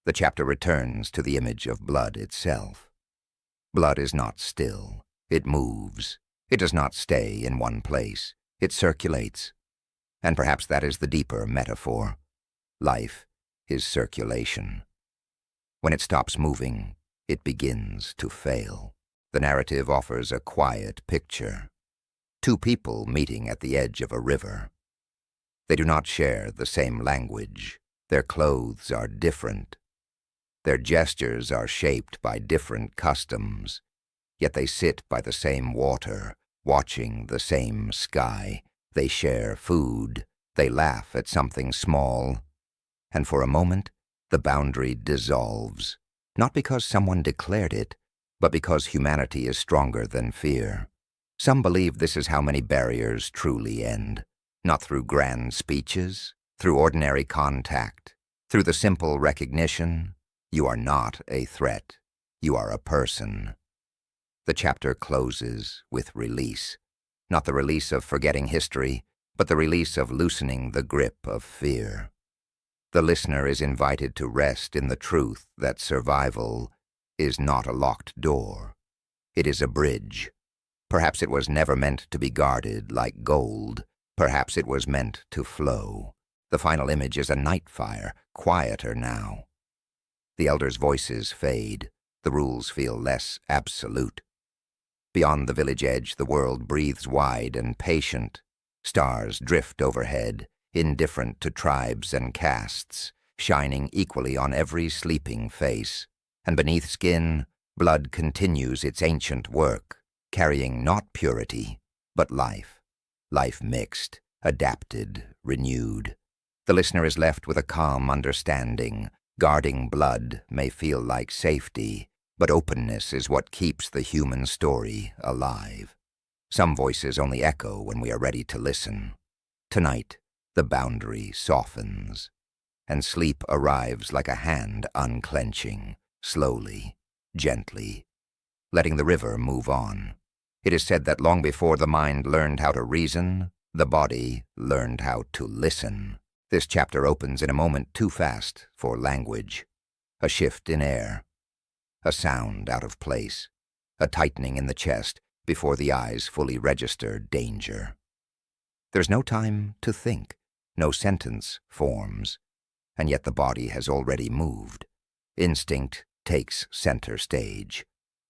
The chapter returns to the image of blood itself. Blood is not still. It moves. It does not stay in one place. It circulates. And perhaps that is the deeper metaphor. Life is circulation. When it stops moving, it begins to fail. The narrative offers a quiet picture. Two people meeting at the edge of a river. They do not share the same language. Their clothes are different. Their gestures are shaped by different customs. Yet they sit by the same water, watching the same sky. They share food. They laugh at something small. And for a moment, the boundary dissolves. Not because someone declared it, but because humanity is stronger than fear. Some believe this is how many barriers truly end. Not through grand speeches, through ordinary contact, through the simple recognition, you are not a threat. You are a person. The chapter closes with release. not the release of forgetting history, but the release of loosening the grip of fear. The listener is invited to rest in the truth that survival is not a locked door. It is a bridge. Perhaps it was never meant to be guarded like gold. Perhaps it was meant to flow. The final image is a night fire, quieter now. The elders' voices fade. The rules feel less absolute. Beyond the village edge, the world breathes wide and patient. Stars drift overhead, indifferent to tribes and castes, shining equally on every sleeping face. And beneath skin, blood continues its ancient work, carrying not purity, but life. Life mixed, adapted, renewed. The listener is left with a calm understanding. Guarding blood may feel like safety, but openness is what keeps the human story alive. Some voices only echo when we are ready to listen. Tonight, the boundary softens, and sleep arrives like a hand unclenching, slowly, gently, letting the river move on. It is said that long before the mind learned how to reason, the body learned how to listen. This chapter opens in a moment too fast for language. A shift in air, a sound out of place, a tightening in the chest before the eyes fully register danger. There's no time to think, no sentence forms, and yet the body has already moved. Instinct takes center stage.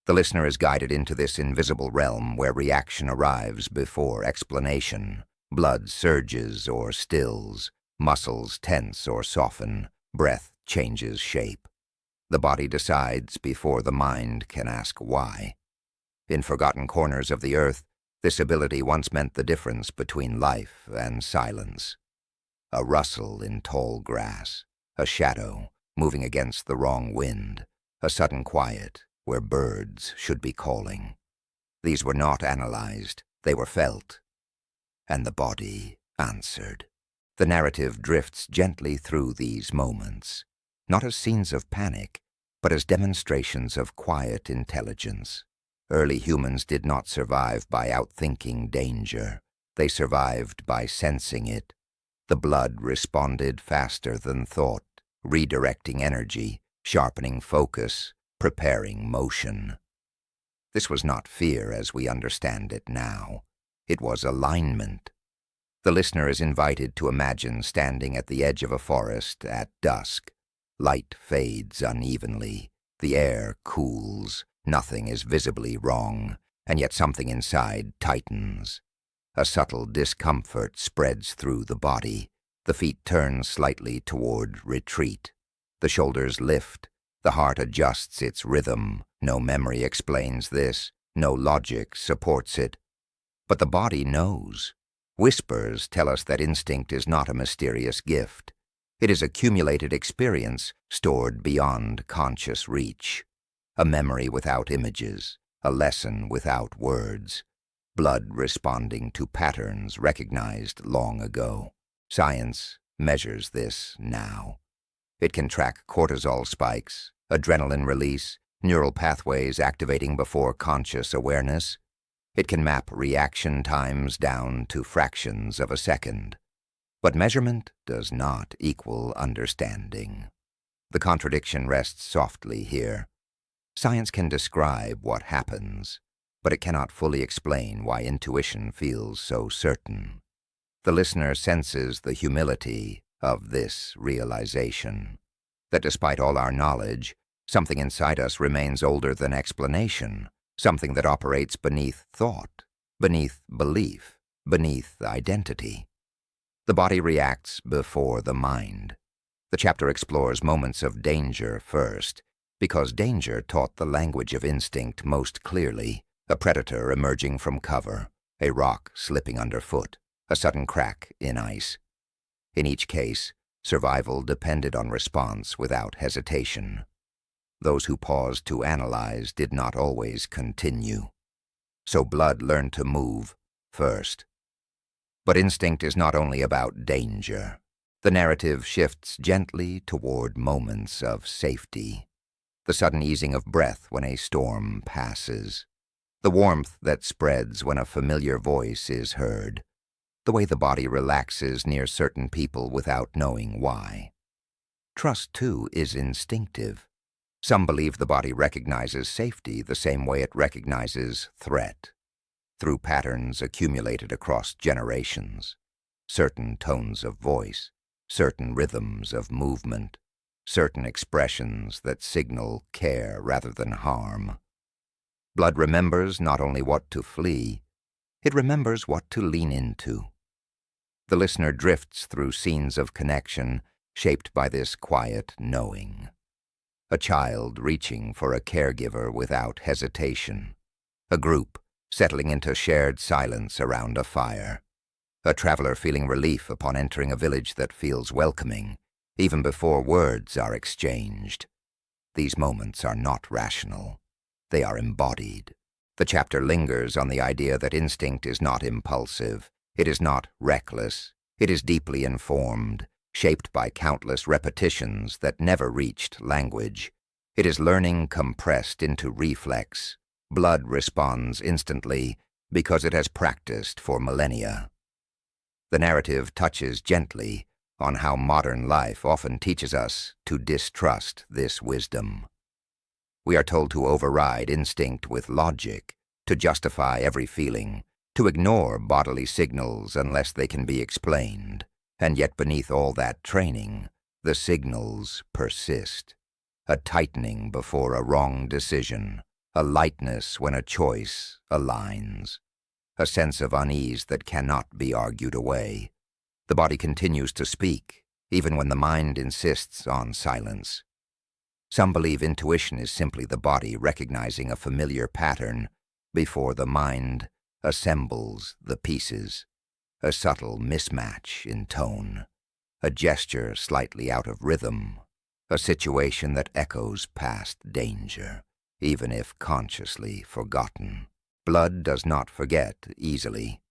The listener is guided into this invisible realm where reaction arrives before explanation. Blood surges or stills, muscles tense or soften, breath changes shape. The body decides before the mind can ask why. In forgotten corners of the earth, this ability once meant the difference between life and silence. A rustle in tall grass, a shadow moving against the wrong wind, a sudden quiet where birds should be calling. These were not analyzed, they were felt, and the body answered. The narrative drifts gently through these moments, not as scenes of panic, but as demonstrations of quiet intelligence. Early humans did not survive by outthinking danger. They survived by sensing it. The blood responded faster than thought, redirecting energy, sharpening focus, preparing motion. This was not fear as we understand it now. It was alignment. The listener is invited to imagine standing at the edge of a forest at dusk. Light fades unevenly. The air cools. Nothing is visibly wrong, and yet something inside tightens. A subtle discomfort spreads through the body. The feet turn slightly toward retreat. The shoulders lift. The heart adjusts its rhythm. No memory explains this. No logic supports it. But the body knows. Whispers tell us that instinct is not a mysterious gift. It is accumulated experience stored beyond conscious reach. A memory without images, a lesson without words. Blood responding to patterns recognized long ago. Science measures this now. It can track cortisol spikes, adrenaline release, neural pathways activating before conscious awareness. It can map reaction times down to fractions of a second. But measurement does not equal understanding. The contradiction rests softly here. Science can describe what happens, but it cannot fully explain why intuition feels so certain. The listener senses the humility of this realization, that despite all our knowledge, something inside us remains older than explanation, something that operates beneath thought, beneath belief, beneath identity. The body reacts before the mind. The chapter explores moments of danger first, because danger taught the language of instinct most clearly. A predator emerging from cover, a rock slipping underfoot, a sudden crack in ice. In each case, survival depended on response without hesitation. Those who paused to analyze did not always continue. So blood learned to move first. But instinct is not only about danger. The narrative shifts gently toward moments of safety. The sudden easing of breath when a storm passes. the warmth that spreads when a familiar voice is heard, the way the body relaxes near certain people without knowing why. Trust, too, is instinctive. Some believe the body recognizes safety the same way it recognizes threat, through patterns accumulated across generations, certain tones of voice, certain rhythms of movement, certain expressions that signal care rather than harm. Blood remembers not only what to flee, it remembers what to lean into. The listener drifts through scenes of connection shaped by this quiet knowing. A child reaching for a caregiver without hesitation. A group settling into shared silence around a fire. A traveler feeling relief upon entering a village that feels welcoming, even before words are exchanged. These moments are not rational. They are embodied. The chapter lingers on the idea that instinct is not impulsive. It is not reckless. It is deeply informed, shaped by countless repetitions that never reached language. It is learning compressed into reflex. Blood responds instantly because it has practiced for millennia. The narrative touches gently on how modern life often teaches us to distrust this wisdom. We are told to override instinct with logic, to justify every feeling, to ignore bodily signals unless they can be explained. And yet beneath all that training, the signals persist. A tightening before a wrong decision, a lightness when a choice aligns, a sense of unease that cannot be argued away. The body continues to speak, even when the mind insists on silence. Some believe intuition is simply the body recognizing a familiar pattern before the mind assembles the pieces. A subtle mismatch in tone, a gesture slightly out of rhythm, a situation that echoes past danger, even if consciously forgotten. Blood does not forget easily.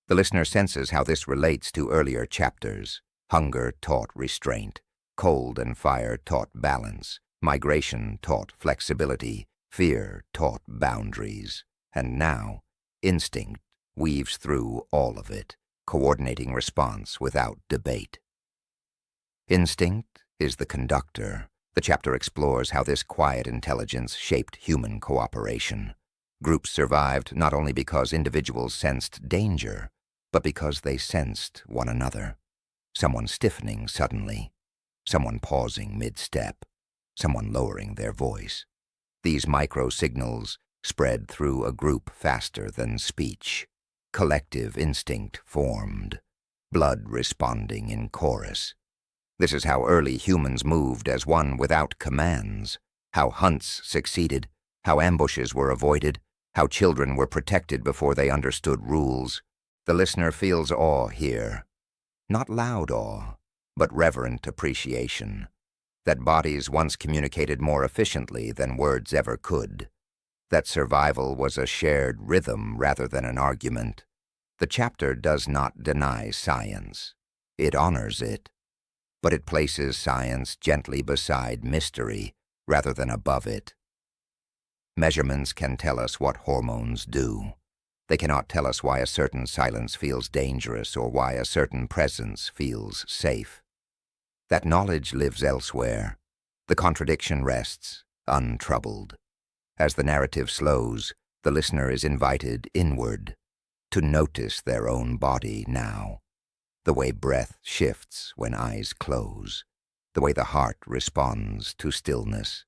The listener senses how this relates to earlier chapters. Hunger taught restraint, cold and fire taught balance, migration taught flexibility, fear taught boundaries, and now instinct weaves through all of it, coordinating response without debate. Instinct is the conductor. The chapter explores how this quiet intelligence shaped human cooperation. Groups survived not only because individuals sensed danger, but because they sensed one another. Someone stiffening suddenly, someone pausing mid-step, someone lowering their voice. These micro-signals spread through a group faster than speech. Collective instinct formed, blood responding in chorus. This is how early humans moved as one without commands, how hunts succeeded, how ambushes were avoided, how children were protected before they understood rules. The listener feels awe here. Not loud awe, but reverent appreciation. That bodies once communicated more efficiently than words ever could. That survival was a shared rhythm rather than an argument. The chapter does not deny science. It honors it. But it places science gently beside mystery rather than above it. Measurements can tell us what hormones do. They cannot tell us why a certain silence feels dangerous or why a certain presence feels safe. That knowledge lives elsewhere. The contradiction rests, untroubled. As the narrative slows, the listener is invited inward, to notice their own body now. The way breath shifts when eyes close, the way the heart responds to stillness,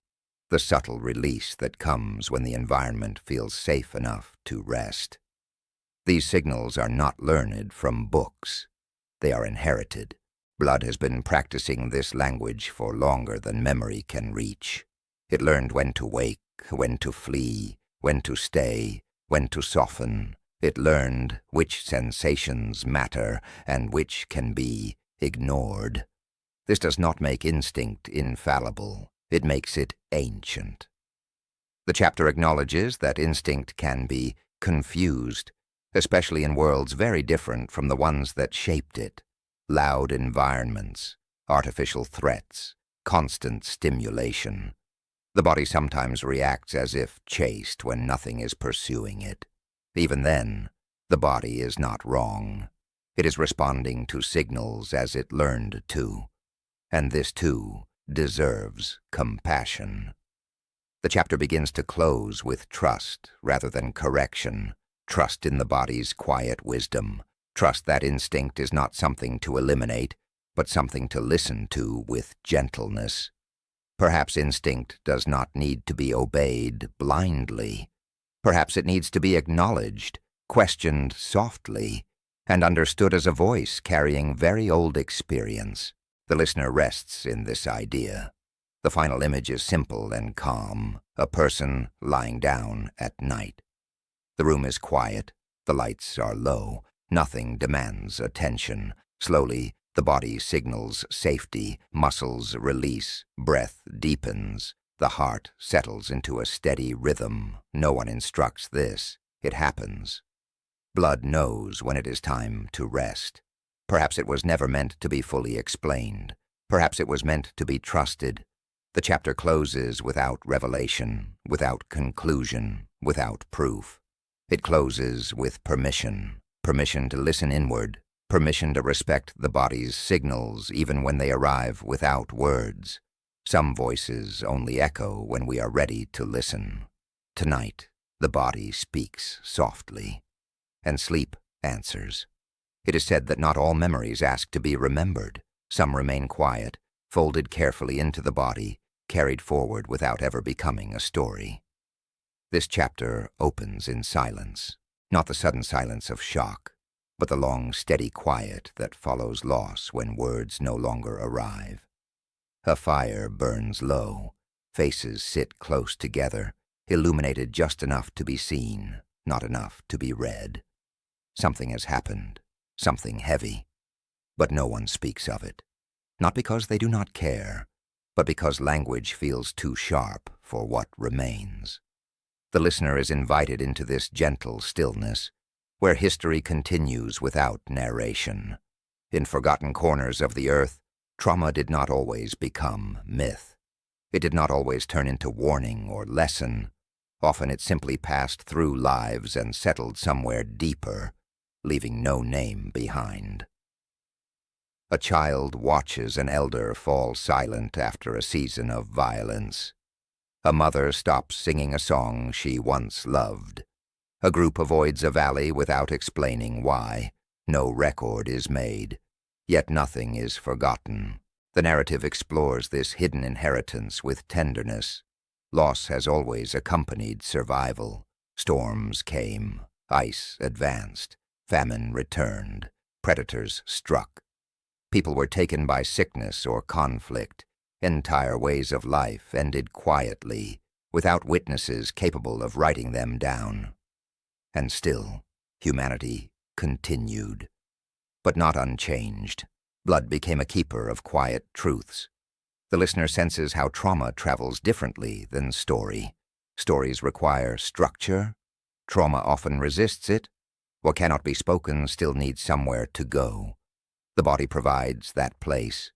the subtle release that comes when the environment feels safe enough to rest. These signals are not learned from books. They are inherited. Blood has been practicing this language for longer than memory can reach. It learned when to wake, when to flee, when to stay, when to soften. It learned which sensations matter and which can be ignored. This does not make instinct infallible. It makes it ancient. The chapter acknowledges that instinct can be confused, especially in worlds very different from the ones that shaped it. Loud environments, artificial threats, constant stimulation. The body sometimes reacts as if chased when nothing is pursuing it. Even then, the body is not wrong. It is responding to signals as it learned to. And this, too, deserves compassion. The chapter begins to close with trust rather than correction. Trust in the body's quiet wisdom. Trust that instinct is not something to eliminate, but something to listen to with gentleness. Perhaps instinct does not need to be obeyed blindly. Perhaps it needs to be acknowledged, questioned softly, and understood as a voice carrying very old experience. The listener rests in this idea. The final image is simple and calm, a person lying down at night. The room is quiet, the lights are low, nothing demands attention. Slowly, the body signals safety, muscles release, breath deepens, the heart settles into a steady rhythm. No one instructs this, it happens. Blood knows when it is time to rest. Perhaps it was never meant to be fully explained. Perhaps it was meant to be trusted. The chapter closes without revelation, without conclusion, without proof. It closes with permission. Permission to listen inward. Permission to respect the body's signals even when they arrive without words. Some voices only echo when we are ready to listen. Tonight, the body speaks softly, and sleep answers. It is said that not all memories ask to be remembered. Some remain quiet, folded carefully into the body, carried forward without ever becoming a story. This chapter opens in silence, not the sudden silence of shock, but the long, steady quiet that follows loss when words no longer arrive. A fire burns low. Faces sit close together, illuminated just enough to be seen, not enough to be read. Something has happened, something heavy, but no one speaks of it. Not because they do not care, but because language feels too sharp for what remains. The listener is invited into this gentle stillness, where history continues without narration. In forgotten corners of the earth, trauma did not always become myth. It did not always turn into warning or lesson. Often it simply passed through lives and settled somewhere deeper, leaving no name behind. A child watches an elder fall silent after a season of violence. A mother stops singing a song she once loved. A group avoids a valley without explaining why. No record is made, yet nothing is forgotten. The narrative explores this hidden inheritance with tenderness. Loss has always accompanied survival. Storms came, ice advanced, famine returned, predators struck. People were taken by sickness or conflict. Entire ways of life ended quietly, without witnesses capable of writing them down. And still, humanity continued. But not unchanged. Blood became a keeper of quiet truths. The listener senses how trauma travels differently than story. Stories require structure. Trauma often resists it. What cannot be spoken still needs somewhere to go. The body provides that place.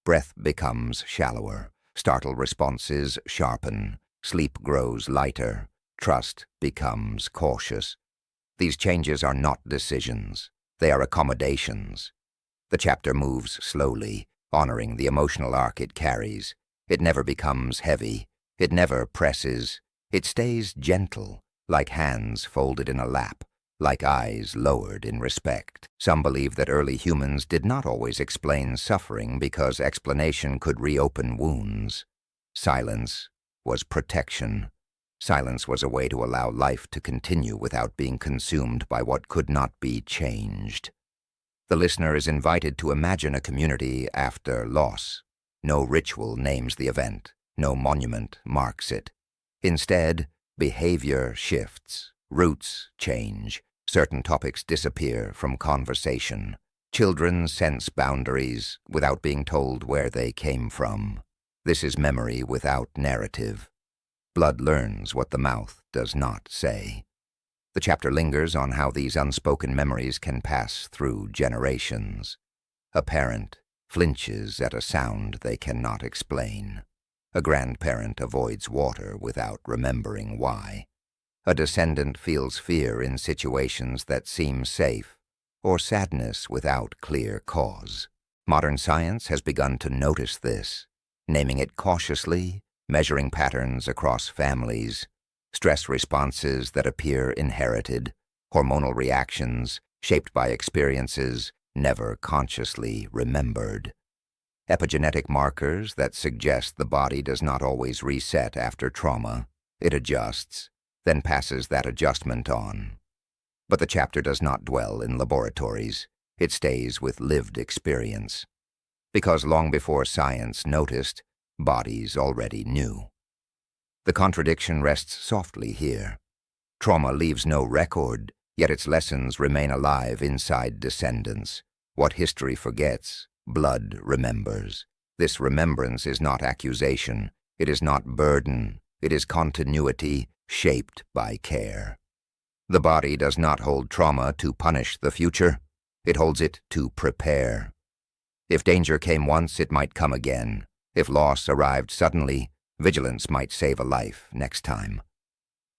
Breath becomes shallower. Startled responses sharpen. Sleep grows lighter. Trust becomes cautious. These changes are not decisions. They are accommodations. The chapter moves slowly, honoring the emotional arc it carries. It never becomes heavy. It never presses. It stays gentle, like hands folded in a lap, like eyes lowered in respect. Some believe that early humans did not always explain suffering because explanation could reopen wounds. Silence was protection. Silence was a way to allow life to continue without being consumed by what could not be changed. The listener is invited to imagine a community after loss. No ritual names the event. No monument marks it. Instead, behavior shifts. Roots change. Certain topics disappear from conversation. Children sense boundaries without being told where they came from. This is memory without narrative. Blood learns what the mouth does not say. The chapter lingers on how these unspoken memories can pass through generations. A parent flinches at a sound they cannot explain. A grandparent avoids water without remembering why. A descendant feels fear in situations that seem safe, or sadness without clear cause. Modern science has begun to notice this, naming it cautiously, measuring patterns across families, stress responses that appear inherited, hormonal reactions shaped by experiences never consciously remembered. Epigenetic markers that suggest the body does not always reset after trauma. It adjusts, then passes that adjustment on. But the chapter does not dwell in laboratories. It stays with lived experience. Because long before science noticed, bodies already knew. The contradiction rests softly here. Trauma leaves no record, yet its lessons remain alive inside descendants. What history forgets, blood remembers. This remembrance is not accusation. It is not burden. It is continuity shaped by care. The body does not hold trauma to punish the future. It holds it to prepare. If danger came once, it might come again. If loss arrived suddenly, vigilance might save a life next time.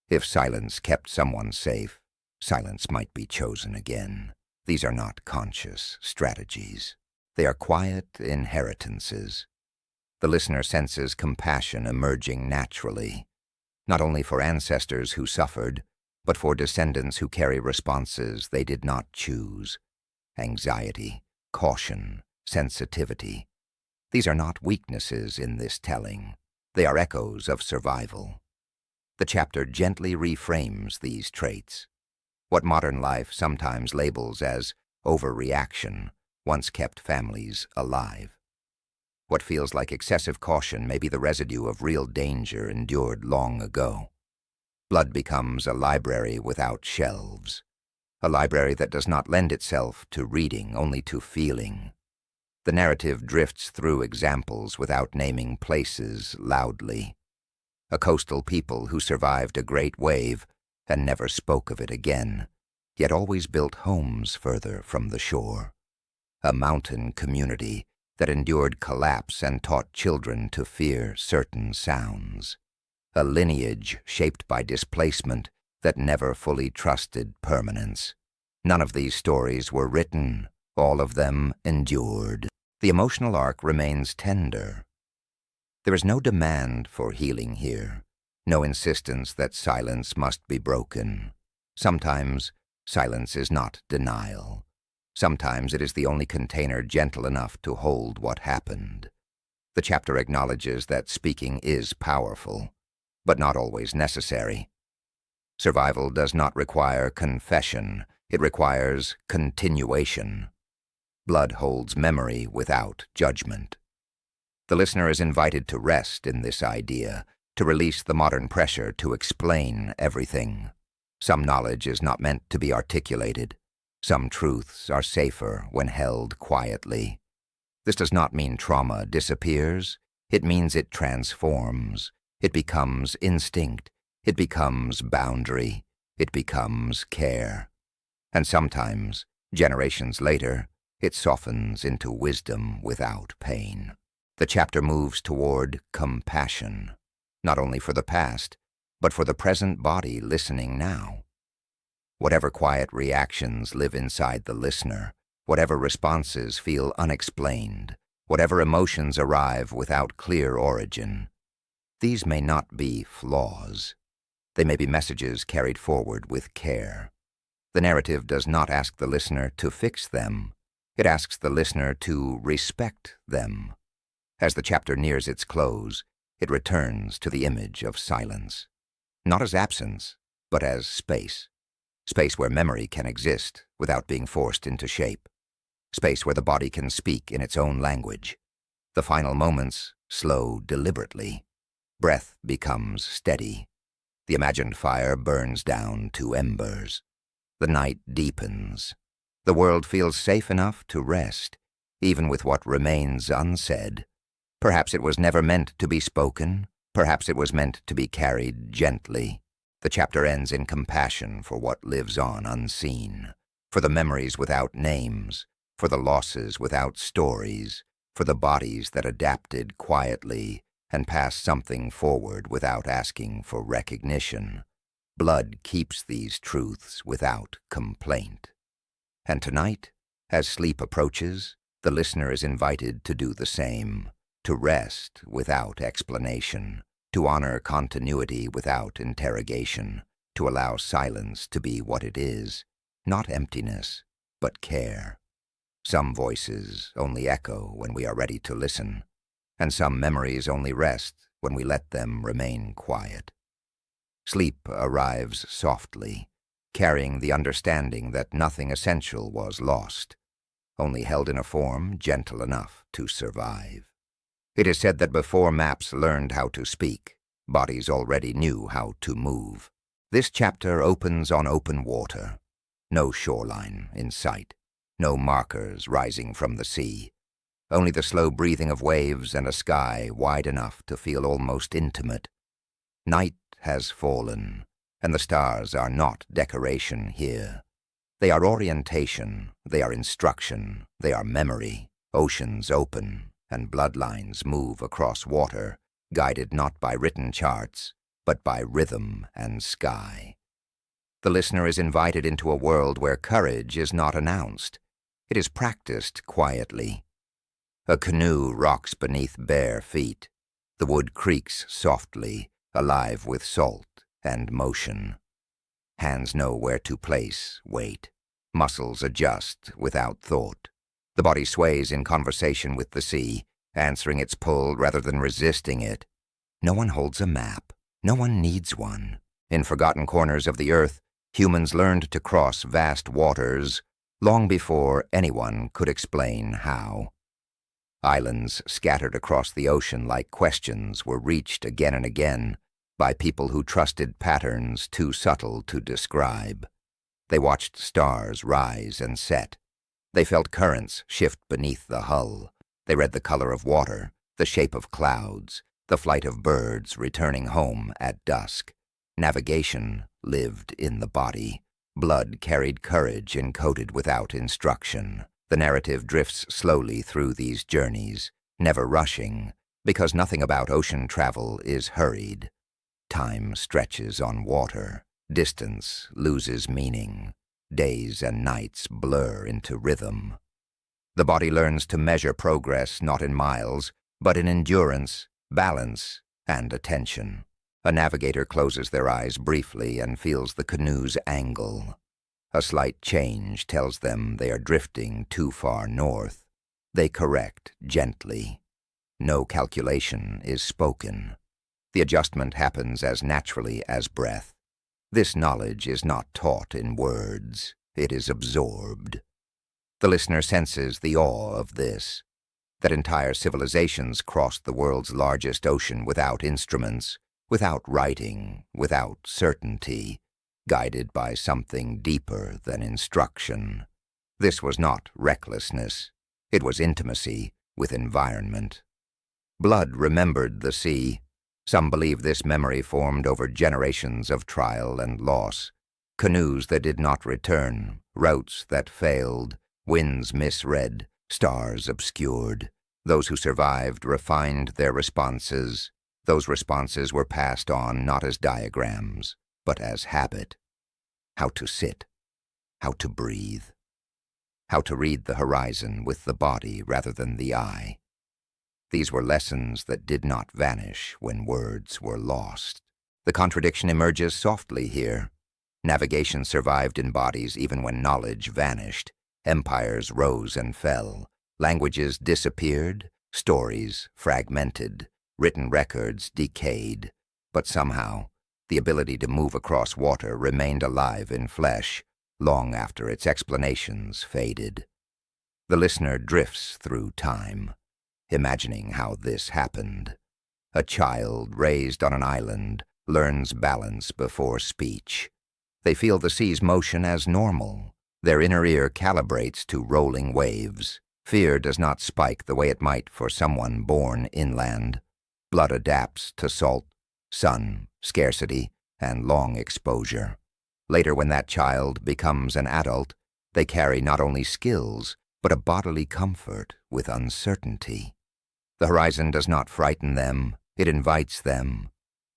If silence kept someone safe, silence might be chosen again. These are not conscious strategies. They are quiet inheritances. The listener senses compassion emerging naturally, not only for ancestors who suffered, but for descendants who carry responses they did not choose. Anxiety, caution, sensitivity. These are not weaknesses in this telling. They are echoes of survival. The chapter gently reframes these traits. What modern life sometimes labels as overreaction once kept families alive. What feels like excessive caution may be the residue of real danger endured long ago. Blood becomes a library without shelves, a library that does not lend itself to reading, only to feeling. The narrative drifts through examples without naming places loudly. A coastal people who survived a great wave and never spoke of it again, yet always built homes further from the shore. A mountain community that endured collapse and taught children to fear certain sounds. A lineage shaped by displacement that never fully trusted permanence. None of these stories were written, all of them endured. The emotional arc remains tender. There is no demand for healing here, no insistence that silence must be broken. Sometimes silence is not denial. Sometimes it is the only container gentle enough to hold what happened. The chapter acknowledges that speaking is powerful, but not always necessary. Survival does not require confession. It requires continuation. Blood holds memory without judgment. The listener is invited to rest in this idea, to release the modern pressure to explain everything. Some knowledge is not meant to be articulated. Some truths are safer when held quietly. This does not mean trauma disappears. It means it transforms. It becomes instinct. It becomes boundary. It becomes care. And sometimes, generations later, it softens into wisdom without pain. The chapter moves toward compassion, not only for the past, but for the present body listening now. Whatever quiet reactions live inside the listener, whatever responses feel unexplained, whatever emotions arrive without clear origin, these may not be flaws. They may be messages carried forward with care. The narrative does not ask the listener to fix them. It asks the listener to respect them. As the chapter nears its close, it returns to the image of silence, not as absence, but as space. Space where memory can exist without being forced into shape. Space where the body can speak in its own language. The final moments slow deliberately. Breath becomes steady. The imagined fire burns down to embers. The night deepens. The world feels safe enough to rest, even with what remains unsaid. Perhaps it was never meant to be spoken. Perhaps it was meant to be carried gently. The chapter ends in compassion for what lives on unseen, for the memories without names, for the losses without stories, for the bodies that adapted quietly and pass something forward without asking for recognition. Blood keeps these truths without complaint. And tonight, as sleep approaches, the listener is invited to do the same, to rest without explanation, to honor continuity without interrogation, to allow silence to be what it is, not emptiness, but care. Some voices only echo when we are ready to listen, and some memories only rest when we let them remain quiet. Sleep arrives softly, carrying the understanding that nothing essential was lost, only held in a form gentle enough to survive. It is said that before maps learned how to speak, bodies already knew how to move. This chapter opens on open water. No shoreline in sight, no markers rising from the sea, only the slow breathing of waves and a sky wide enough to feel almost intimate. Night has fallen, and the stars are not decoration here. They are orientation, they are instruction, they are memory. Oceans open, and bloodlines move across water, guided not by written charts, but by rhythm and sky. The listener is invited into a world where courage is not announced. It is practiced quietly. A canoe rocks beneath bare feet. The wood creaks softly, alive with salt and motion. Hands know where to place weight. Muscles adjust without thought. The body sways in conversation with the sea, answering its pull rather than resisting it. No one holds a map. No one needs one. In forgotten corners of the earth, humans learned to cross vast waters long before anyone could explain how. Islands scattered across the ocean like questions were reached again and again by people who trusted patterns too subtle to describe. They watched stars rise and set. They felt currents shift beneath the hull. They read the color of water, the shape of clouds, the flight of birds returning home at dusk. Navigation lived in the body. Blood carried courage encoded without instruction. The narrative drifts slowly through these journeys, never rushing, because nothing about ocean travel is hurried. Time stretches on water. Distance loses meaning. Days and nights blur into rhythm. The body learns to measure progress not in miles, but in endurance, balance, and attention. A navigator closes their eyes briefly and feels the canoe's angle. A slight change tells them they are drifting too far north. They correct gently. No calculation is spoken. The adjustment happens as naturally as breath. This knowledge is not taught in words. It is absorbed. The listener senses the awe of this, that entire civilizations crossed the world's largest ocean without instruments, without writing, without certainty, guided by something deeper than instruction. This was not recklessness. It was intimacy with environment. Blood remembered the sea. Some believe this memory formed over generations of trial and loss. Canoes that did not return, routes that failed, winds misread, stars obscured. Those who survived refined their responses. Those responses were passed on not as diagrams, but as habit. How to sit, how to breathe, how to read the horizon with the body rather than the eye. These were lessons that did not vanish when words were lost. The contradiction emerges softly here. Navigation survived in bodies even when knowledge vanished. Empires rose and fell. Languages disappeared. Stories fragmented. Written records decayed. But somehow, the ability to move across water remained alive in flesh long after its explanations faded. The listener drifts through time, imagining how this happened. A child raised on an island learns balance before speech. They feel the sea's motion as normal. Their inner ear calibrates to rolling waves. Fear does not spike the way it might for someone born inland. Blood adapts to salt, sun, scarcity, and long exposure. Later, when that child becomes an adult, they carry not only skills, but a bodily comfort with uncertainty. The horizon does not frighten them, It invites them.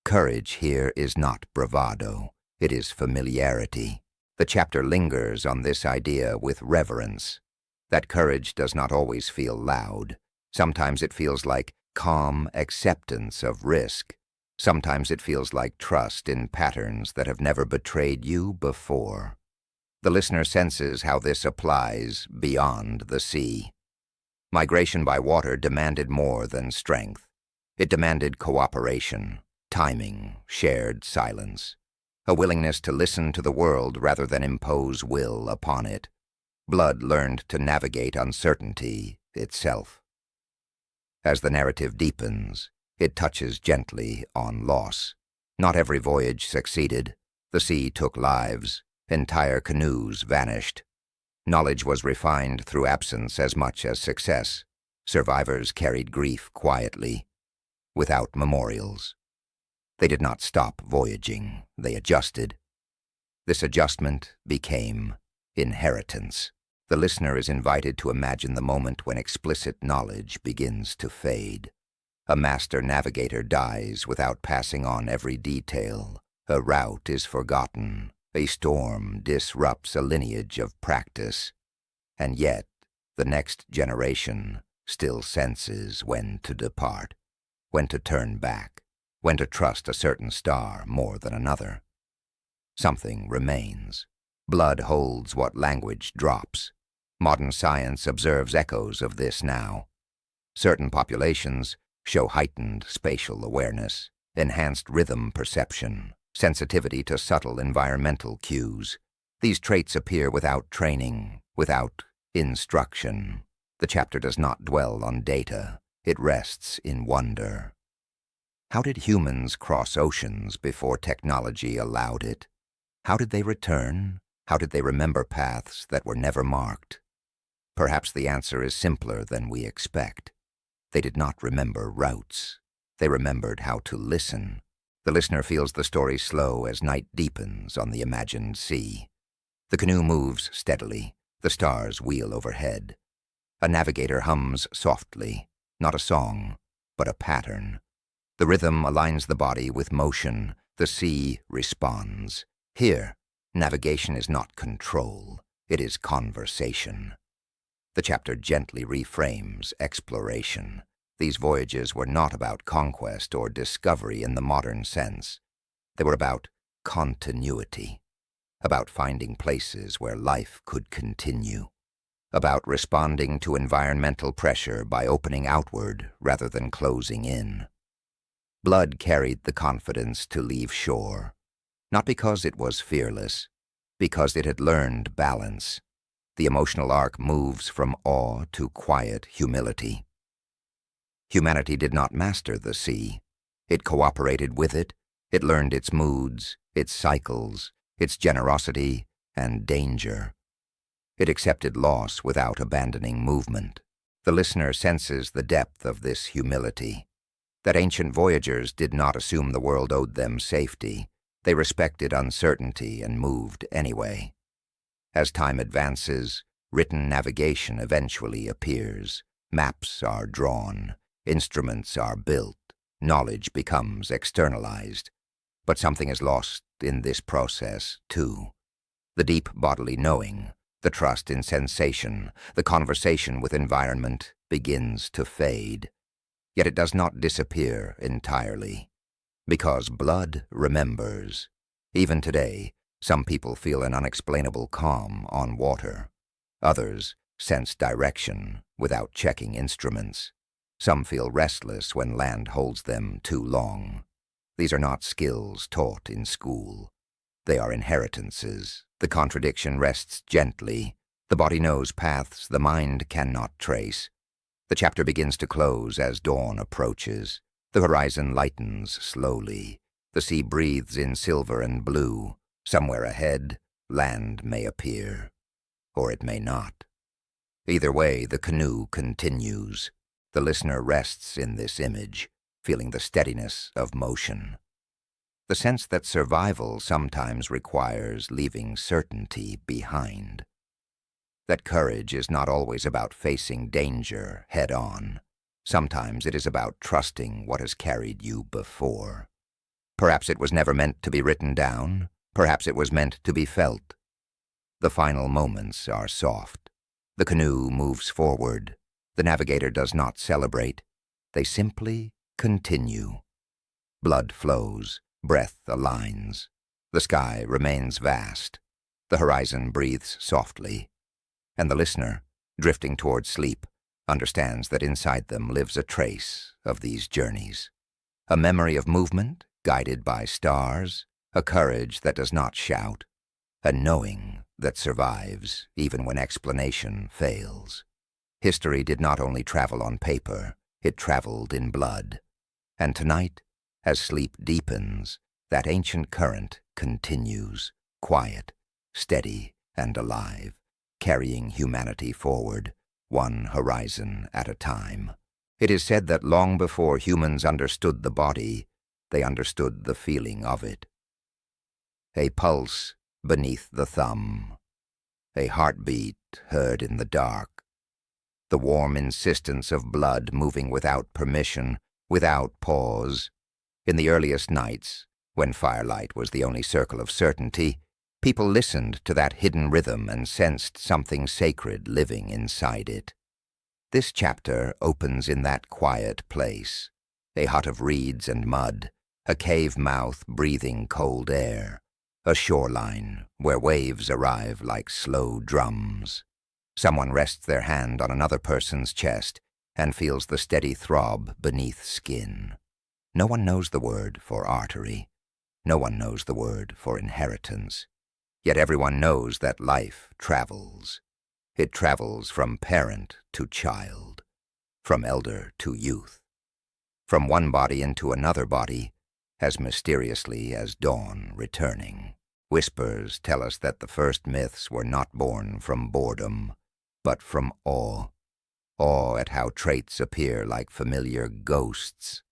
Courage here is not bravado. It is familiarity. The chapter lingers on this idea with reverence. That courage does not always feel loud. Sometimes it feels like calm acceptance of risk. Sometimes it feels like trust in patterns that have never betrayed you before. The listener senses how this applies beyond the sea. Migration by water demanded more than strength. It demanded cooperation, timing, shared silence, a willingness to listen to the world rather than impose will upon it. Blood learned to navigate uncertainty itself. As the narrative deepens, it touches gently on loss. Not every voyage succeeded. The sea took lives. Entire canoes vanished. Knowledge was refined through absence as much as success. Survivors carried grief quietly, without memorials. They did not stop voyaging. They adjusted. This adjustment became inheritance. The listener is invited to imagine the moment when explicit knowledge begins to fade. A master navigator dies without passing on every detail. A route is forgotten. A storm disrupts a lineage of practice. And yet, the next generation still senses when to depart, when to turn back, when to trust a certain star more than another. Something remains. Blood holds what language drops. Modern science observes echoes of this now. Certain populations show heightened spatial awareness, enhanced rhythm perception, sensitivity to subtle environmental cues. These traits appear without training, without instruction. The chapter does not dwell on data. It rests in wonder. How did humans cross oceans before technology allowed it? How did they return? How did they remember paths that were never marked? Perhaps the answer is simpler than we expect. They did not remember routes. They remembered how to listen. The listener feels the story slow as night deepens on the imagined sea. The canoe moves steadily. The stars wheel overhead. A navigator hums softly, not a song, but a pattern. The rhythm aligns the body with motion. The sea responds. Here, navigation is not control. It is conversation. The chapter gently reframes exploration. These voyages were not about conquest or discovery in the modern sense. They were about continuity, about finding places where life could continue, about responding to environmental pressure by opening outward rather than closing in. Blood carried the confidence to leave shore, not because it was fearless, because it had learned balance. The emotional arc moves from awe to quiet humility. Humanity did not master the sea. It cooperated with it. It learned its moods, its cycles, its generosity and danger. It accepted loss without abandoning movement. The listener senses the depth of this humility. That ancient voyagers did not assume the world owed them safety. They respected uncertainty and moved anyway. As time advances, written navigation eventually appears. Maps are drawn. Instruments are built. Knowledge becomes externalized. But something is lost in this process, too. The deep bodily knowing, the trust in sensation, the conversation with environment begins to fade. Yet it does not disappear entirely. Because blood remembers. Even today, some people feel an unexplainable calm on water. Others sense direction without checking instruments. Some feel restless when land holds them too long. These are not skills taught in school. They are inheritances. The contradiction rests gently. The body knows paths the mind cannot trace. The chapter begins to close as dawn approaches. The horizon lightens slowly. The sea breathes in silver and blue. Somewhere ahead, land may appear, or it may not. Either way, the canoe continues. The listener rests in this image, feeling the steadiness of motion. The sense that survival sometimes requires leaving certainty behind. That courage is not always about facing danger head-on. Sometimes it is about trusting what has carried you before. Perhaps it was never meant to be written down. Perhaps it was meant to be felt. The final moments are soft. The canoe moves forward. The navigator does not celebrate. They simply continue. Blood flows. Breath aligns. The sky remains vast. The horizon breathes softly. And the listener, drifting toward sleep, understands that inside them lives a trace of these journeys. A memory of movement, guided by stars, a courage that does not shout, a knowing that survives even when explanation fails. History did not only travel on paper, it traveled in blood. And tonight, as sleep deepens, that ancient current continues, quiet, steady, and alive, carrying humanity forward, one horizon at a time. It is said that long before humans understood the body, they understood the feeling of it. A pulse beneath the thumb, a heartbeat heard in the dark, the warm insistence of blood moving without permission, without pause. In the earliest nights, when firelight was the only circle of certainty, people listened to that hidden rhythm and sensed something sacred living inside it. This chapter opens in that quiet place, a hut of reeds and mud, a cave mouth breathing cold air, a shoreline where waves arrive like slow drums. Someone rests their hand on another person's chest and feels the steady throb beneath skin. No one knows the word for artery. No one knows the word for inheritance. Yet everyone knows that life travels. It travels from parent to child, from elder to youth, from one body into another body, as mysteriously as dawn returning. Whispers tell us that the first myths were not born from boredom, but from awe. Awe at how traits appear like familiar ghosts.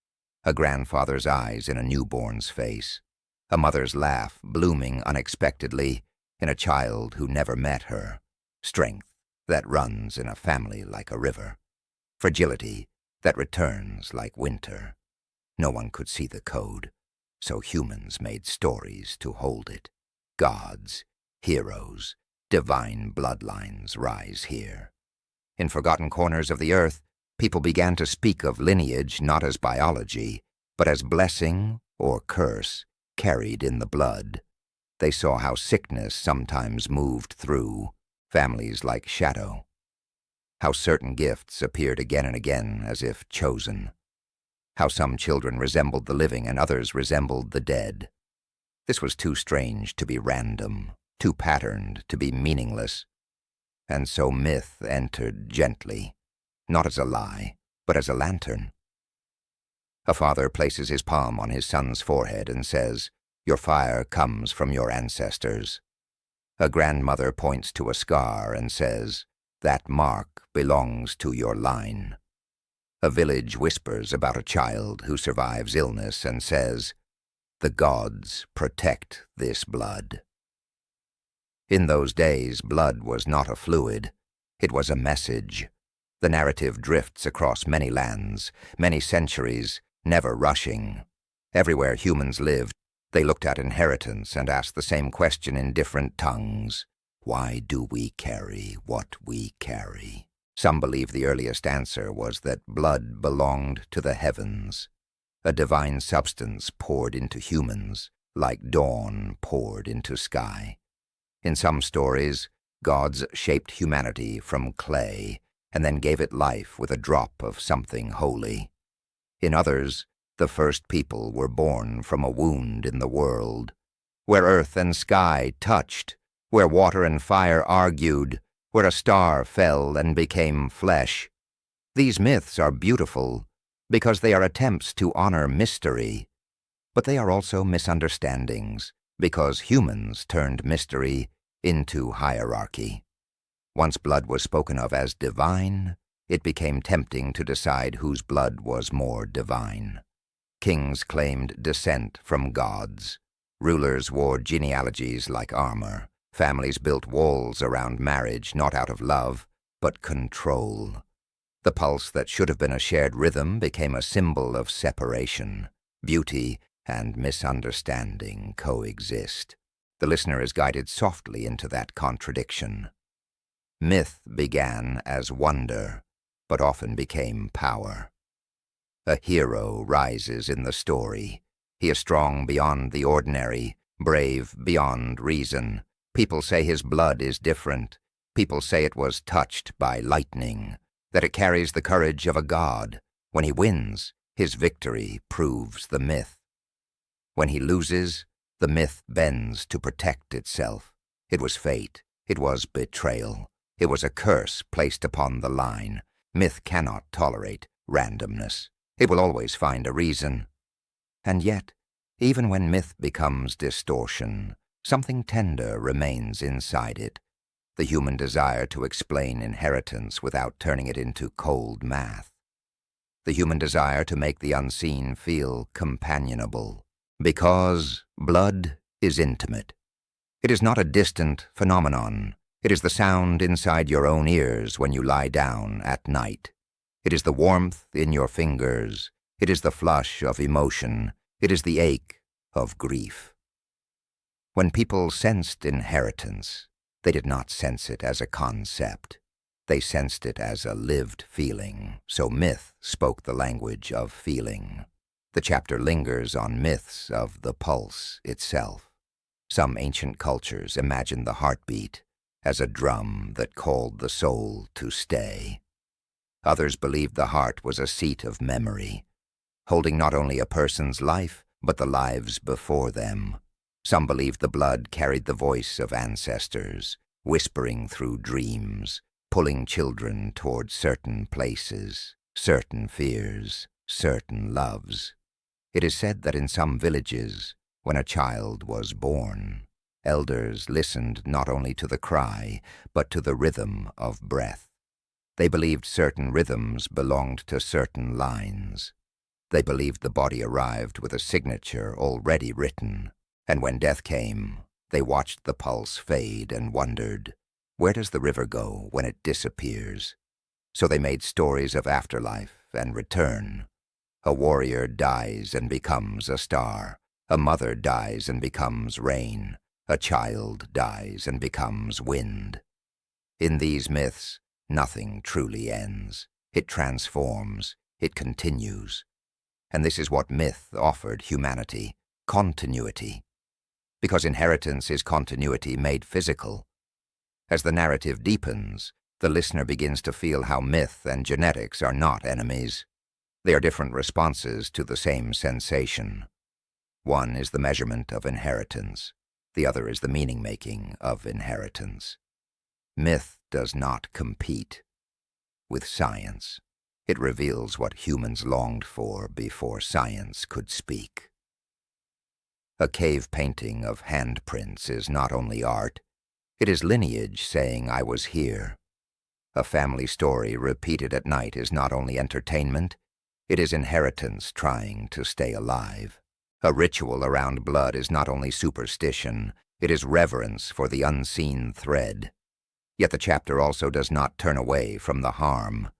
A grandfather's eyes in a newborn's face. A mother's laugh blooming unexpectedly in a child who never met her. Strength that runs in a family like a river. Fragility that returns like winter. No one could see the code, so humans made stories to hold it. Gods, heroes, divine bloodlines rise here. In forgotten corners of the earth, people began to speak of lineage not as biology, but as blessing or curse carried in the blood. They saw how sickness sometimes moved through families like shadow, how certain gifts appeared again and again as if chosen, how some children resembled the living and others resembled the dead. This was too strange to be random, too patterned to be meaningless. And so myth entered gently, not as a lie, but as a lantern. A father places his palm on his son's forehead and says, "Your fire comes from your ancestors." A grandmother points to a scar and says, "That mark belongs to your line." A village whispers about a child who survives illness and says, "The gods protect this blood." In those days, blood was not a fluid. It was a message. The narrative drifts across many lands, many centuries, never rushing. Everywhere humans lived, they looked at inheritance and asked the same question in different tongues. Why do we carry what we carry? Some believe the earliest answer was that blood belonged to the heavens, a divine substance poured into humans, like dawn poured into sky. In some stories, gods shaped humanity from clay and then gave it life with a drop of something holy. In others, the first people were born from a wound in the world, where earth and sky touched, where water and fire argued, where a star fell and became flesh. These myths are beautiful because they are attempts to honor mystery, but they are also misunderstandings because humans turned mystery into hierarchy. Once blood was spoken of as divine, it became tempting to decide whose blood was more divine. Kings claimed descent from gods. Rulers wore genealogies like armor. Families built walls around marriage, not out of love, but control. The pulse that should have been a shared rhythm became a symbol of separation. Beauty and misunderstanding coexist. The listener is guided softly into that contradiction. Myth began as wonder, but often became power. A hero rises in the story. He is strong beyond the ordinary, brave beyond reason. People say his blood is different. People say it was touched by lightning, that it carries the courage of a god. When he wins, his victory proves the myth. When he loses, the myth bends to protect itself. It was fate. It was betrayal. It was a curse placed upon the line. Myth cannot tolerate randomness. It will always find a reason. And yet, even when myth becomes distortion, something tender remains inside it. The human desire to explain inheritance without turning it into cold math. The human desire to make the unseen feel companionable. Because blood is intimate. It is not a distant phenomenon. It is the sound inside your own ears when you lie down at night. It is the warmth in your fingers. It is the flush of emotion. It is the ache of grief. When people sensed inheritance, they did not sense it as a concept. They sensed it as a lived feeling, so myth spoke the language of feeling. The chapter lingers on myths of the pulse itself. Some ancient cultures imagined the heartbeat as a drum that called the soul to stay. Others believed the heart was a seat of memory, holding not only a person's life, but the lives before them. Some believed the blood carried the voice of ancestors, whispering through dreams, pulling children toward certain places, certain fears, certain loves. It is said that in some villages, when a child was born, elders listened not only to the cry, but to the rhythm of breath. They believed certain rhythms belonged to certain lines. They believed the body arrived with a signature already written, and when death came, they watched the pulse fade and wondered, where does the river go when it disappears? So they made stories of afterlife and return. A warrior dies and becomes a star. A mother dies and becomes rain. A child dies and becomes wind. In these myths, nothing truly ends. It transforms. It continues. And this is what myth offered humanity, continuity. Because inheritance is continuity made physical. As the narrative deepens, the listener begins to feel how myth and genetics are not enemies. They are different responses to the same sensation. One is the measurement of inheritance. The other is the meaning-making of inheritance. Myth does not compete with science. It reveals what humans longed for before science could speak. A cave painting of handprints is not only art, it is lineage saying I was here. A family story repeated at night is not only entertainment, it is inheritance trying to stay alive. A ritual around blood is not only superstition, it is reverence for the unseen thread. Yet the chapter also does not turn away from the harm.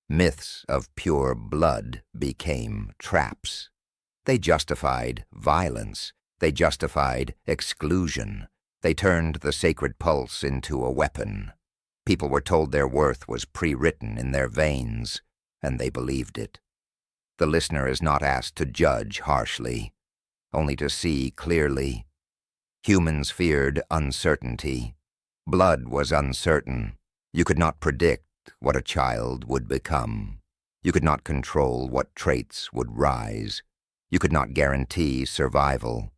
Myths of pure blood became traps. They justified violence. They justified exclusion. They turned the sacred pulse into a weapon. People were told their worth was pre-written in their veins, and they believed it. The listener is not asked to judge harshly, only to see clearly. Humans feared uncertainty. Blood was uncertain. You could not predict what a child would become. You could not control what traits would rise. You could not guarantee survival.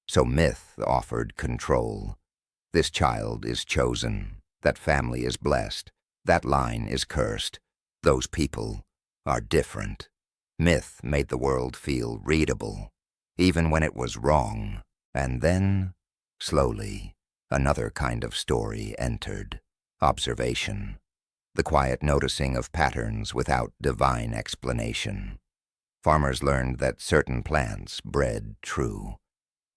So myth offered control. This child is chosen. That family is blessed. That line is cursed. Those people are different. Myth made the world feel readable, even when it was wrong. And then, slowly, another kind of story entered. Observation. The quiet noticing of patterns without divine explanation. Farmers learned that certain plants bred true.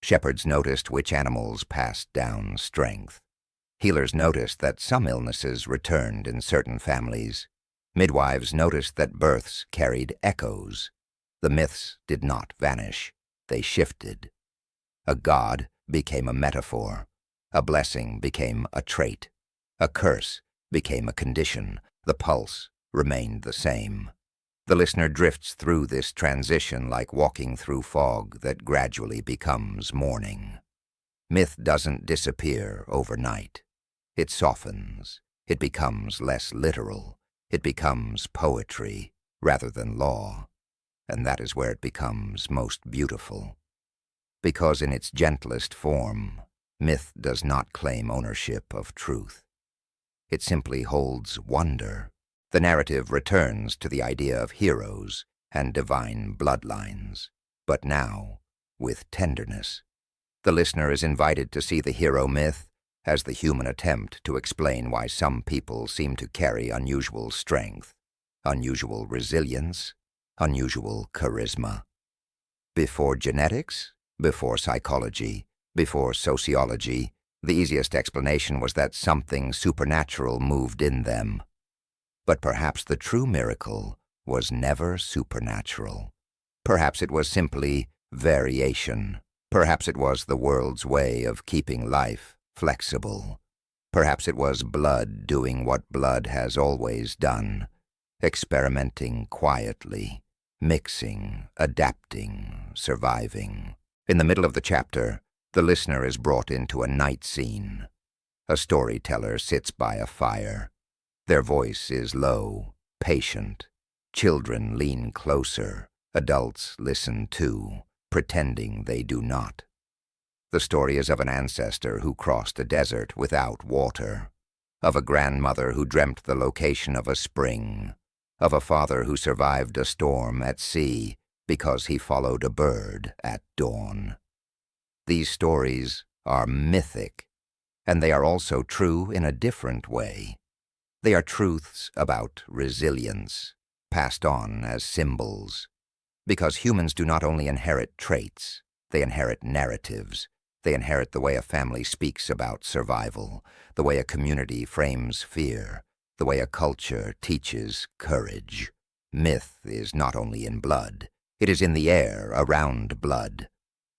Shepherds noticed which animals passed down strength. Healers noticed that some illnesses returned in certain families. Midwives noticed that births carried echoes. The myths did not vanish. They shifted. A god became a metaphor. A blessing became a trait. A curse became a condition. The pulse remained the same. The listener drifts through this transition like walking through fog that gradually becomes morning. Myth doesn't disappear overnight. It softens. It becomes less literal. It becomes poetry rather than law. And that is where it becomes most beautiful. Because in its gentlest form, myth does not claim ownership of truth. It simply holds wonder. The narrative returns to the idea of heroes and divine bloodlines, but now with tenderness. The listener is invited to see the hero myth as the human attempt to explain why some people seem to carry unusual strength, unusual resilience, unusual charisma. Before genetics, before psychology, before sociology, the easiest explanation was that something supernatural moved in them. But perhaps the true miracle was never supernatural. Perhaps it was simply variation. Perhaps it was the world's way of keeping life flexible. Perhaps it was blood doing what blood has always done, experimenting quietly, mixing, adapting, surviving. In the middle of the chapter, the listener is brought into a night scene. A storyteller sits by a fire. Their voice is low, patient. Children lean closer. Adults listen too, pretending they do not. The story is of an ancestor who crossed a desert without water, of a grandmother who dreamt the location of a spring, of a father who survived a storm at sea because he followed a bird at dawn. These stories are mythic, and they are also true in a different way. They are truths about resilience, passed on as symbols. Because humans do not only inherit traits, they inherit narratives. They inherit the way a family speaks about survival, the way a community frames fear, the way a culture teaches courage. Myth is not only in blood, it is in the air around blood.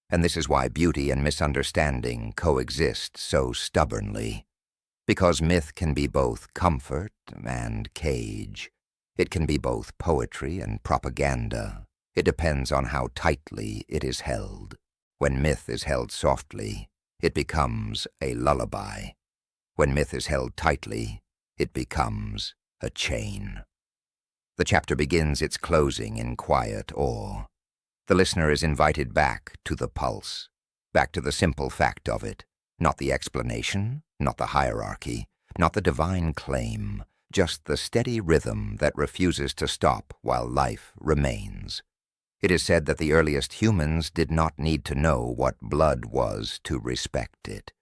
And this is why beauty and misunderstanding coexist so stubbornly. Because myth can be both comfort and cage. It can be both poetry and propaganda. It depends on how tightly it is held. When myth is held softly, it becomes a lullaby. When myth is held tightly, it becomes a chain. The chapter begins its closing in quiet awe. The listener is invited back to the pulse, back to the simple fact of it, not the explanation, not the hierarchy, not the divine claim, just the steady rhythm that refuses to stop while life remains. It is said that the earliest humans did not need to know what blood was to respect it.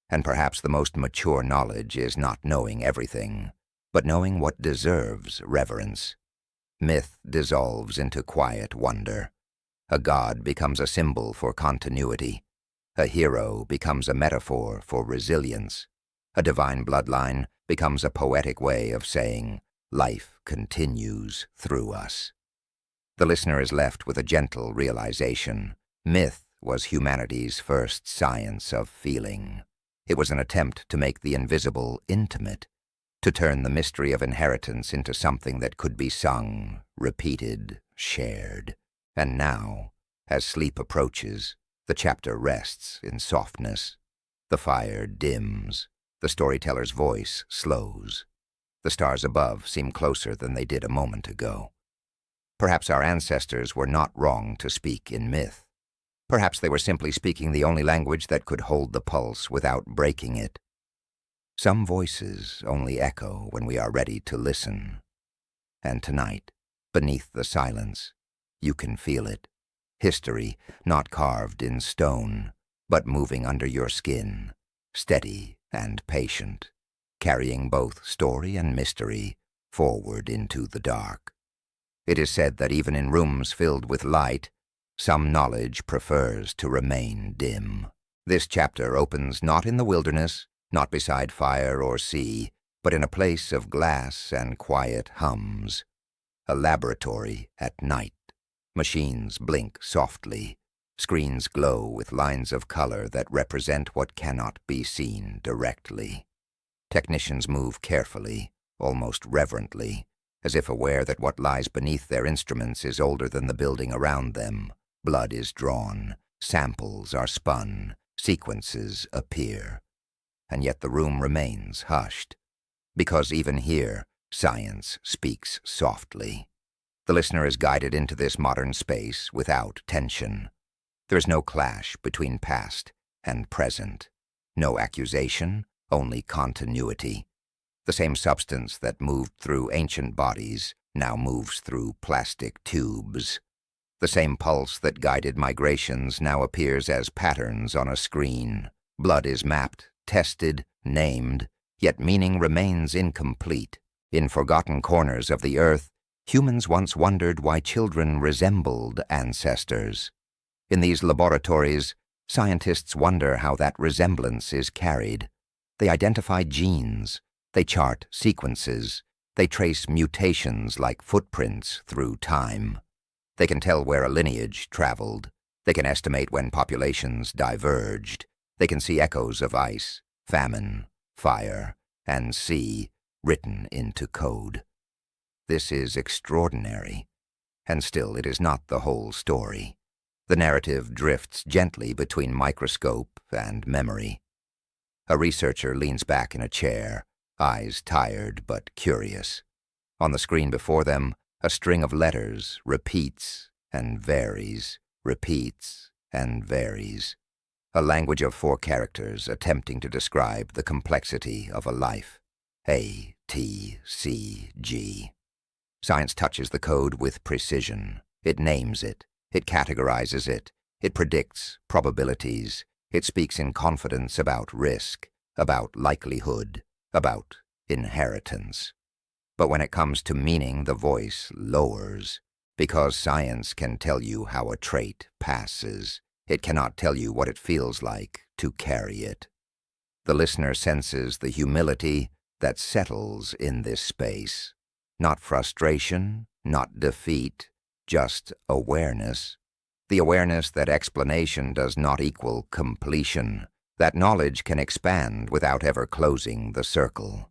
And perhaps the most mature knowledge is not knowing everything, but knowing what deserves reverence. Myth dissolves into quiet wonder. A god becomes a symbol for continuity. A hero becomes a metaphor for resilience. A divine bloodline becomes a poetic way of saying, life continues through us. The listener is left with a gentle realization. Myth was humanity's first science of feeling. It was an attempt to make the invisible intimate, to turn the mystery of inheritance into something that could be sung, repeated, shared. And now, as sleep approaches, the chapter rests in softness. The fire dims. The storyteller's voice slows. The stars above seem closer than they did a moment ago. Perhaps our ancestors were not wrong to speak in myth. Perhaps they were simply speaking the only language that could hold the pulse without breaking it. Some voices only echo when we are ready to listen. And tonight, beneath the silence, you can feel it. History, not carved in stone, but moving under your skin, steady and patient, carrying both story and mystery forward into the dark. It is said that even in rooms filled with light, some knowledge prefers to remain dim. This chapter opens not in the wilderness, not beside fire or sea, but in a place of glass and quiet hums. A laboratory at night. Machines blink softly. Screens glow with lines of color that represent what cannot be seen directly. Technicians move carefully, almost reverently, as if aware that what lies beneath their instruments is older than the building around them. Blood is drawn, samples are spun, sequences appear. And yet the room remains hushed, because even here, science speaks softly. The listener is guided into this modern space without tension. There is no clash between past and present, no accusation, only continuity. The same substance that moved through ancient bodies now moves through plastic tubes. The same pulse that guided migrations now appears as patterns on a screen. Blood is mapped, tested, named, yet meaning remains incomplete. In forgotten corners of the earth, humans once wondered why children resembled ancestors. In these laboratories, scientists wonder how that resemblance is carried. They identify genes, they chart sequences, they trace mutations like footprints through time. They can tell where a lineage traveled. They can estimate when populations diverged. They can see echoes of ice, famine, fire, and sea written into code. This is extraordinary, and still it is not the whole story. The narrative drifts gently between microscope and memory. A researcher leans back in a chair, eyes tired but curious. On the screen before them, a string of letters repeats and varies, repeats and varies. A language of 4 characters attempting to describe the complexity of a life. A, T, C, G. Science touches the code with precision. It names it. It categorizes it. It predicts probabilities. It speaks in confidence about risk, about likelihood, about inheritance. But when it comes to meaning, the voice lowers, because science can tell you how a trait passes. It cannot tell you what it feels like to carry it. The listener senses the humility that settles in this space. Not frustration, not defeat, just awareness. The awareness that explanation does not equal completion, that knowledge can expand without ever closing the circle.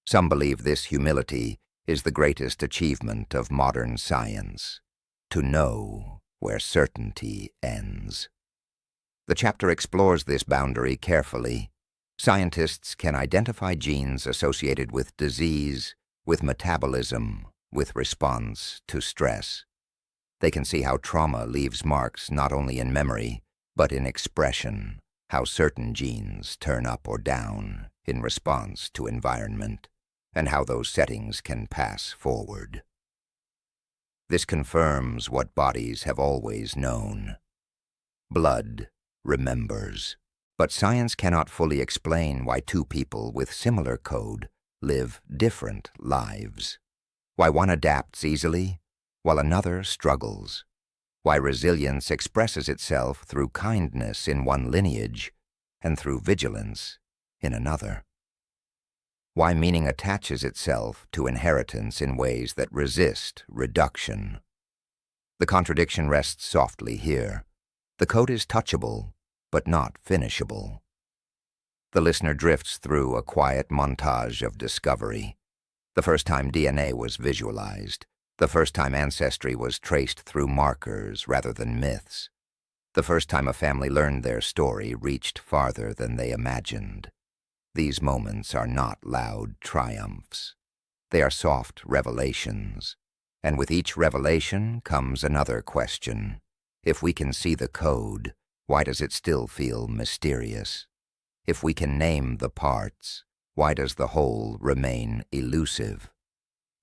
Some believe this humility is the greatest achievement of modern science, to know where certainty ends. The chapter explores this boundary carefully. Scientists can identify genes associated with disease, with metabolism, with response to stress. They can see how trauma leaves marks not only in memory, but in expression, how certain genes turn up or down in response to environment, and how those settings can pass forward. This confirms what bodies have always known. Blood remembers. But science cannot fully explain why 2 people with similar code live different lives. Why one adapts easily, while another struggles. Why resilience expresses itself through kindness in one lineage and through vigilance in another. Why meaning attaches itself to inheritance in ways that resist reduction. The contradiction rests softly here. The code is touchable, but not finishable. The listener drifts through a quiet montage of discovery. The first time DNA was visualized. The first time ancestry was traced through markers rather than myths. The first time a family learned their story reached farther than they imagined. These moments are not loud triumphs. They are soft revelations. And with each revelation comes another question. If we can see the code, why does it still feel mysterious? If we can name the parts, why does the whole remain elusive?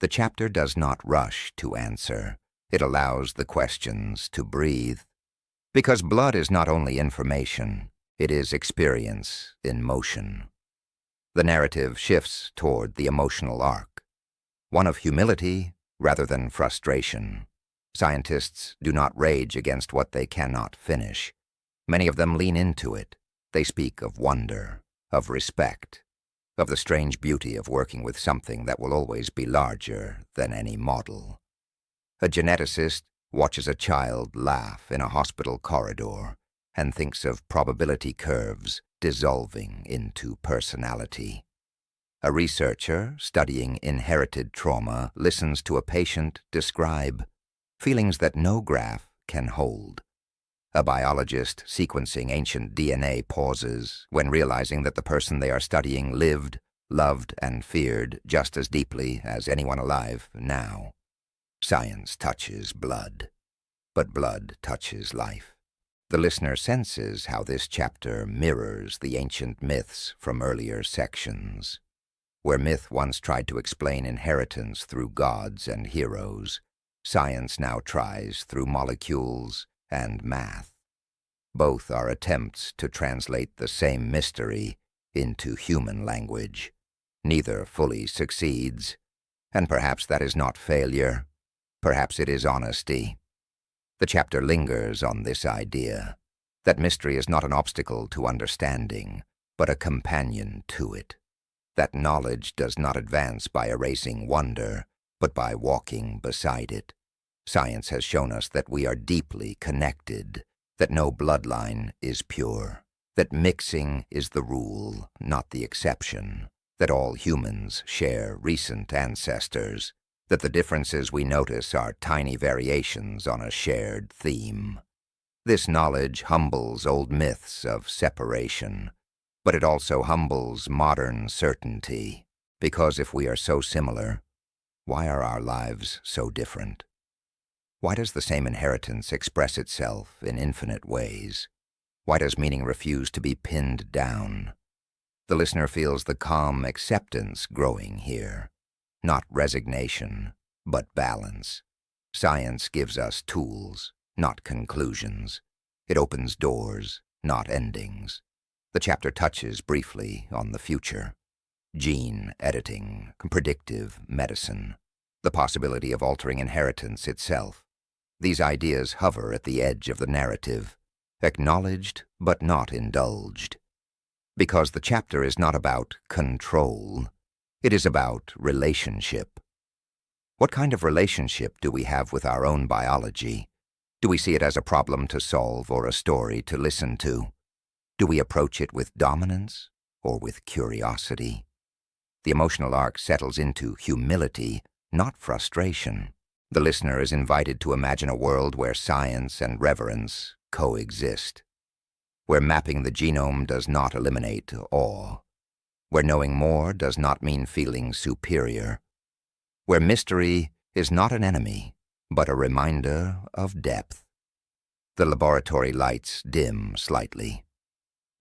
The chapter does not rush to answer. It allows the questions to breathe. Because blood is not only information, it is experience in motion. The narrative shifts toward the emotional arc, one of humility rather than frustration. Scientists do not rage against what they cannot finish. Many of them lean into it. They speak of wonder, of respect, of the strange beauty of working with something that will always be larger than any model. A geneticist watches a child laugh in a hospital corridor and thinks of probability curves dissolving into personality. A researcher studying inherited trauma listens to a patient describe feelings that no graph can hold. A biologist sequencing ancient DNA pauses when realizing that the person they are studying lived, loved, and feared just as deeply as anyone alive now. Science touches blood, but blood touches life. The listener senses how this chapter mirrors the ancient myths from earlier sections. Where myth once tried to explain inheritance through gods and heroes, science now tries through molecules and math. Both are attempts to translate the same mystery into human language. Neither fully succeeds, and perhaps that is not failure. Perhaps it is honesty. The chapter lingers on this idea, that mystery is not an obstacle to understanding, but a companion to it. That knowledge does not advance by erasing wonder, but by walking beside it. Science has shown us that we are deeply connected, that no bloodline is pure, that mixing is the rule, not the exception, that all humans share recent ancestors, that the differences we notice are tiny variations on a shared theme. This knowledge humbles old myths of separation, but it also humbles modern certainty, because if we are so similar, why are our lives so different? Why does the same inheritance express itself in infinite ways? Why does meaning refuse to be pinned down? The listener feels the calm acceptance growing here, not resignation, but balance. Science gives us tools, not conclusions. It opens doors, not endings. The chapter touches briefly on the future. Gene editing, predictive medicine, the possibility of altering inheritance itself. These ideas hover at the edge of the narrative, acknowledged but not indulged. Because the chapter is not about control, it is about relationship. What kind of relationship do we have with our own biology? Do we see it as a problem to solve or a story to listen to? Do we approach it with dominance or with curiosity? The emotional arc settles into humility, not frustration. The listener is invited to imagine a world where science and reverence coexist, where mapping the genome does not eliminate awe, where knowing more does not mean feeling superior, where mystery is not an enemy, but a reminder of depth. The laboratory lights dim slightly.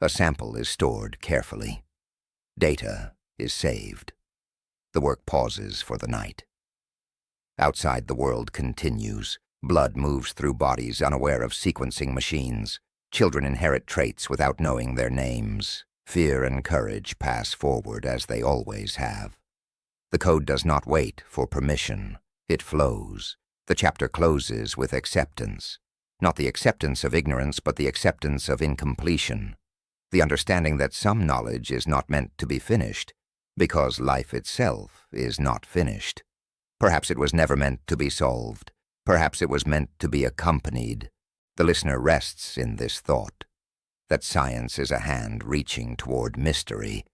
A sample is stored carefully. Data is saved. The work pauses for the night. Outside, the world continues. Blood moves through bodies unaware of sequencing machines. Children inherit traits without knowing their names. Fear and courage pass forward as they always have. The code does not wait for permission. It flows. The chapter closes with acceptance. Not the acceptance of ignorance, but the acceptance of incompletion. The understanding that some knowledge is not meant to be finished, because life itself is not finished. Perhaps it was never meant to be solved. Perhaps it was meant to be accompanied. The listener rests in this thought, that science is a hand reaching toward mystery,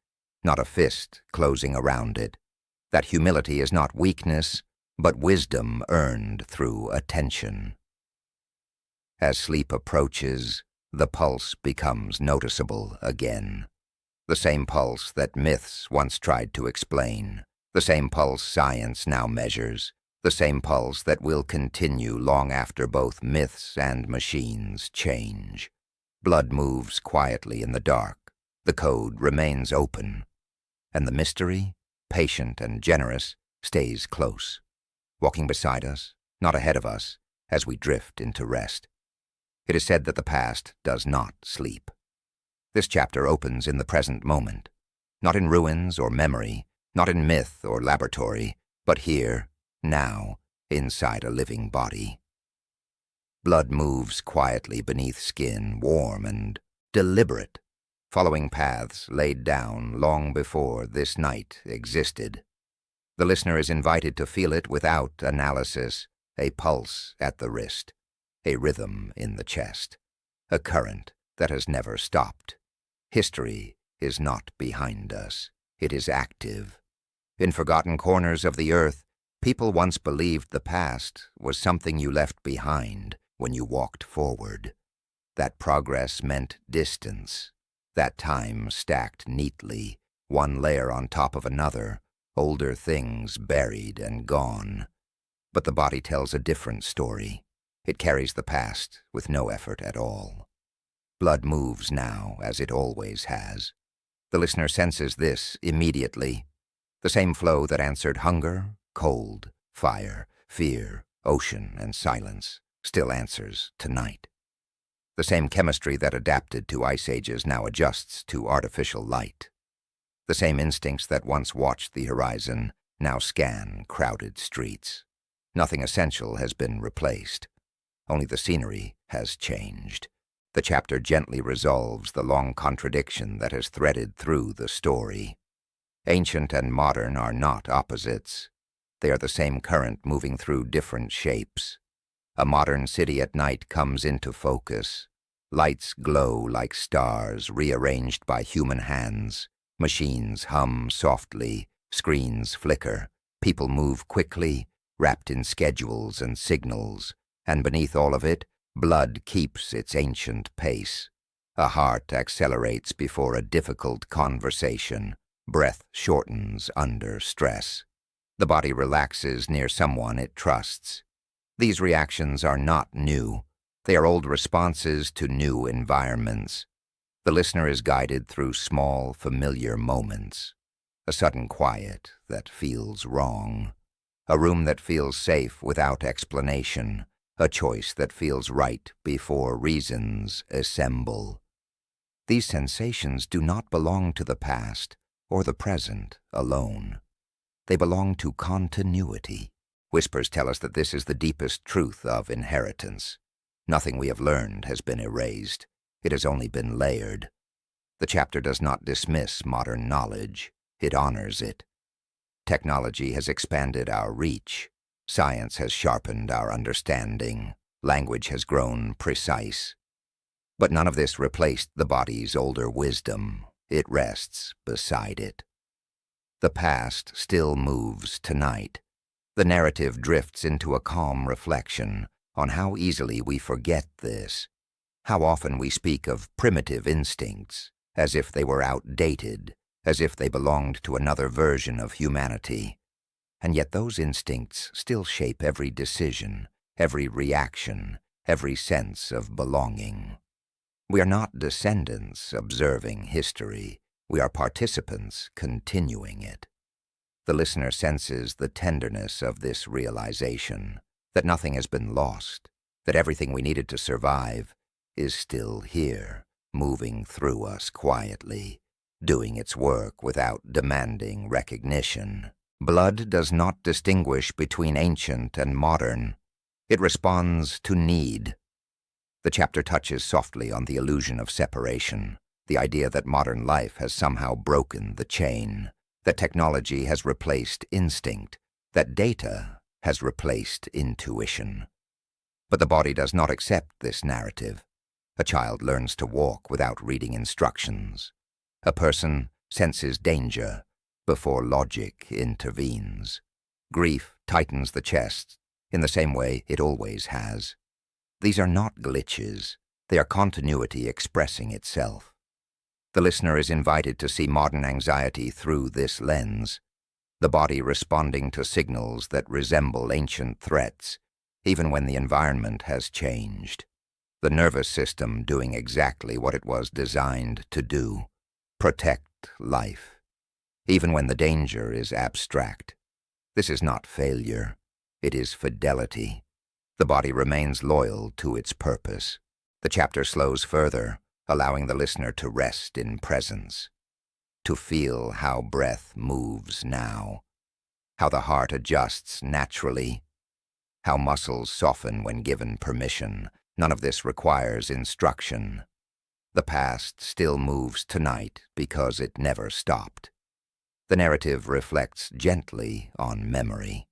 not a fist closing around it. That humility is not weakness, but wisdom earned through attention. As sleep approaches, the pulse becomes noticeable again. The same pulse that myths once tried to explain. The same pulse science now measures. The same pulse that will continue long after both myths and machines change. Blood moves quietly in the dark. The code remains open. And the mystery, patient and generous, stays close, walking beside us, not ahead of us, as we drift into rest. It is said that the past does not sleep. This chapter opens in the present moment, not in ruins or memory, not in myth or laboratory, but here, now, inside a living body. Blood moves quietly beneath skin, warm and deliberate. following paths laid down long before this night existed. The listener is invited to feel it without analysis, a pulse at the wrist, a rhythm in the chest, a current that has never stopped. History is not behind us. It is active. In forgotten corners of the earth, people once believed the past was something you left behind when you walked forward. That progress meant distance. That time stacked neatly, one layer on top of another, older things buried and gone. But the body tells a different story. It carries the past with no effort at all. Blood moves now, as it always has. The listener senses this immediately. The same flow that answered hunger, cold, fire, fear, ocean, and silence still answers tonight. The same chemistry that adapted to ice ages now adjusts to artificial light. The same instincts that once watched the horizon now scan crowded streets. Nothing essential has been replaced. Only the scenery has changed. The chapter gently resolves the long contradiction that has threaded through the story. Ancient and modern are not opposites. They are the same current moving through different shapes. A modern city at night comes into focus. Lights glow like stars rearranged by human hands. Machines hum softly, screens flicker. People move quickly, wrapped in schedules and signals. And beneath all of it, blood keeps its ancient pace. A heart accelerates before a difficult conversation. Breath shortens under stress. The body relaxes near someone it trusts. These reactions are not new. They are old responses to new environments. The listener is guided through small, familiar moments. A sudden quiet that feels wrong. A room that feels safe without explanation. A choice that feels right before reasons assemble. These sensations do not belong to the past or the present alone. They belong to continuity. Whispers tell us that this is the deepest truth of inheritance. Nothing we have learned has been erased. It has only been layered. The chapter does not dismiss modern knowledge. It honors it. Technology has expanded our reach. Science has sharpened our understanding. Language has grown precise. But none of this replaced the body's older wisdom. It rests beside it. The past still moves tonight. The narrative drifts into a calm reflection on how easily we forget this, how often we speak of primitive instincts as if they were outdated, as if they belonged to another version of humanity. And yet those instincts still shape every decision, every reaction, every sense of belonging. We are not descendants observing history. We are participants continuing it. The listener senses the tenderness of this realization, that nothing has been lost, that everything we needed to survive is still here, moving through us quietly, doing its work without demanding recognition. Blood does not distinguish between ancient and modern. It responds to need. The chapter touches softly on the illusion of separation, the idea that modern life has somehow broken the chain, that technology has replaced instinct, that data has replaced intuition. But the body does not accept this narrative. A child learns to walk without reading instructions. A person senses danger before logic intervenes. Grief tightens the chest in the same way it always has. These are not glitches. They are continuity expressing itself. The listener is invited to see modern anxiety through this lens, the body responding to signals that resemble ancient threats, even when the environment has changed. The nervous system doing exactly what it was designed to do, protect life, even when the danger is abstract. This is not failure. It is fidelity. The body remains loyal to its purpose. The chapter slows further, allowing the listener to rest in presence, to feel how breath moves now, how the heart adjusts naturally, how muscles soften when given permission. None of this requires instruction. The past still moves tonight because it never stopped. The narrative reflects gently on memory,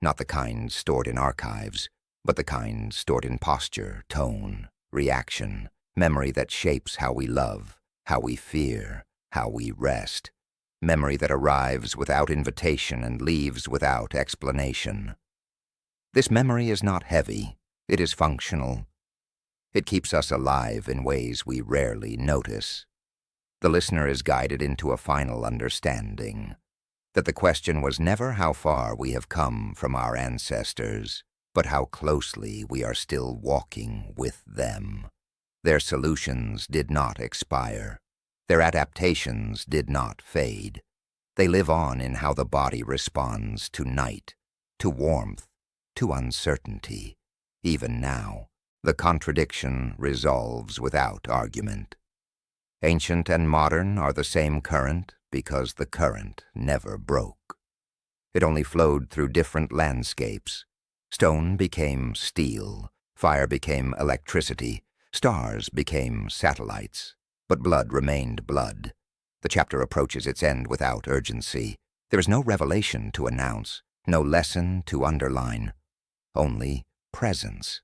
not the kind stored in archives, but the kind stored in posture, tone, reaction, memory that shapes how we love, how we fear, how we rest, memory that arrives without invitation and leaves without explanation. This memory is not heavy, it is functional. It keeps us alive in ways we rarely notice. The listener is guided into a final understanding that the question was never how far we have come from our ancestors, but how closely we are still walking with them. Their solutions did not expire. Their adaptations did not fade. They live on in how the body responds to night, to warmth, to uncertainty. Even now, the contradiction resolves without argument. Ancient and modern are the same current because the current never broke. It only flowed through different landscapes. Stone became steel, fire became electricity, stars became satellites, but blood remained blood. The chapter approaches its end without urgency. There is no revelation to announce, no lesson to underline, only presence.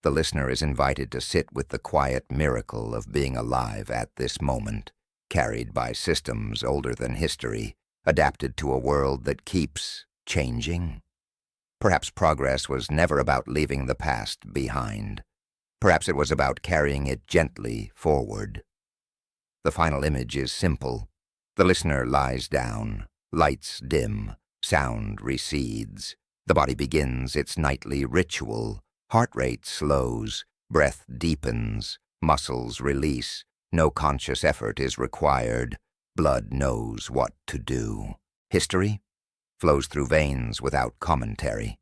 The listener is invited to sit with the quiet miracle of being alive at this moment, carried by systems older than history, adapted to a world that keeps changing. Perhaps progress was never about leaving the past behind. Perhaps it was about carrying it gently forward. The final image is simple. The listener lies down, lights dim, sound recedes. The body begins its nightly ritual. Heart rate slows, breath deepens, muscles release. No conscious effort is required. Blood knows what to do. History flows through veins without commentary.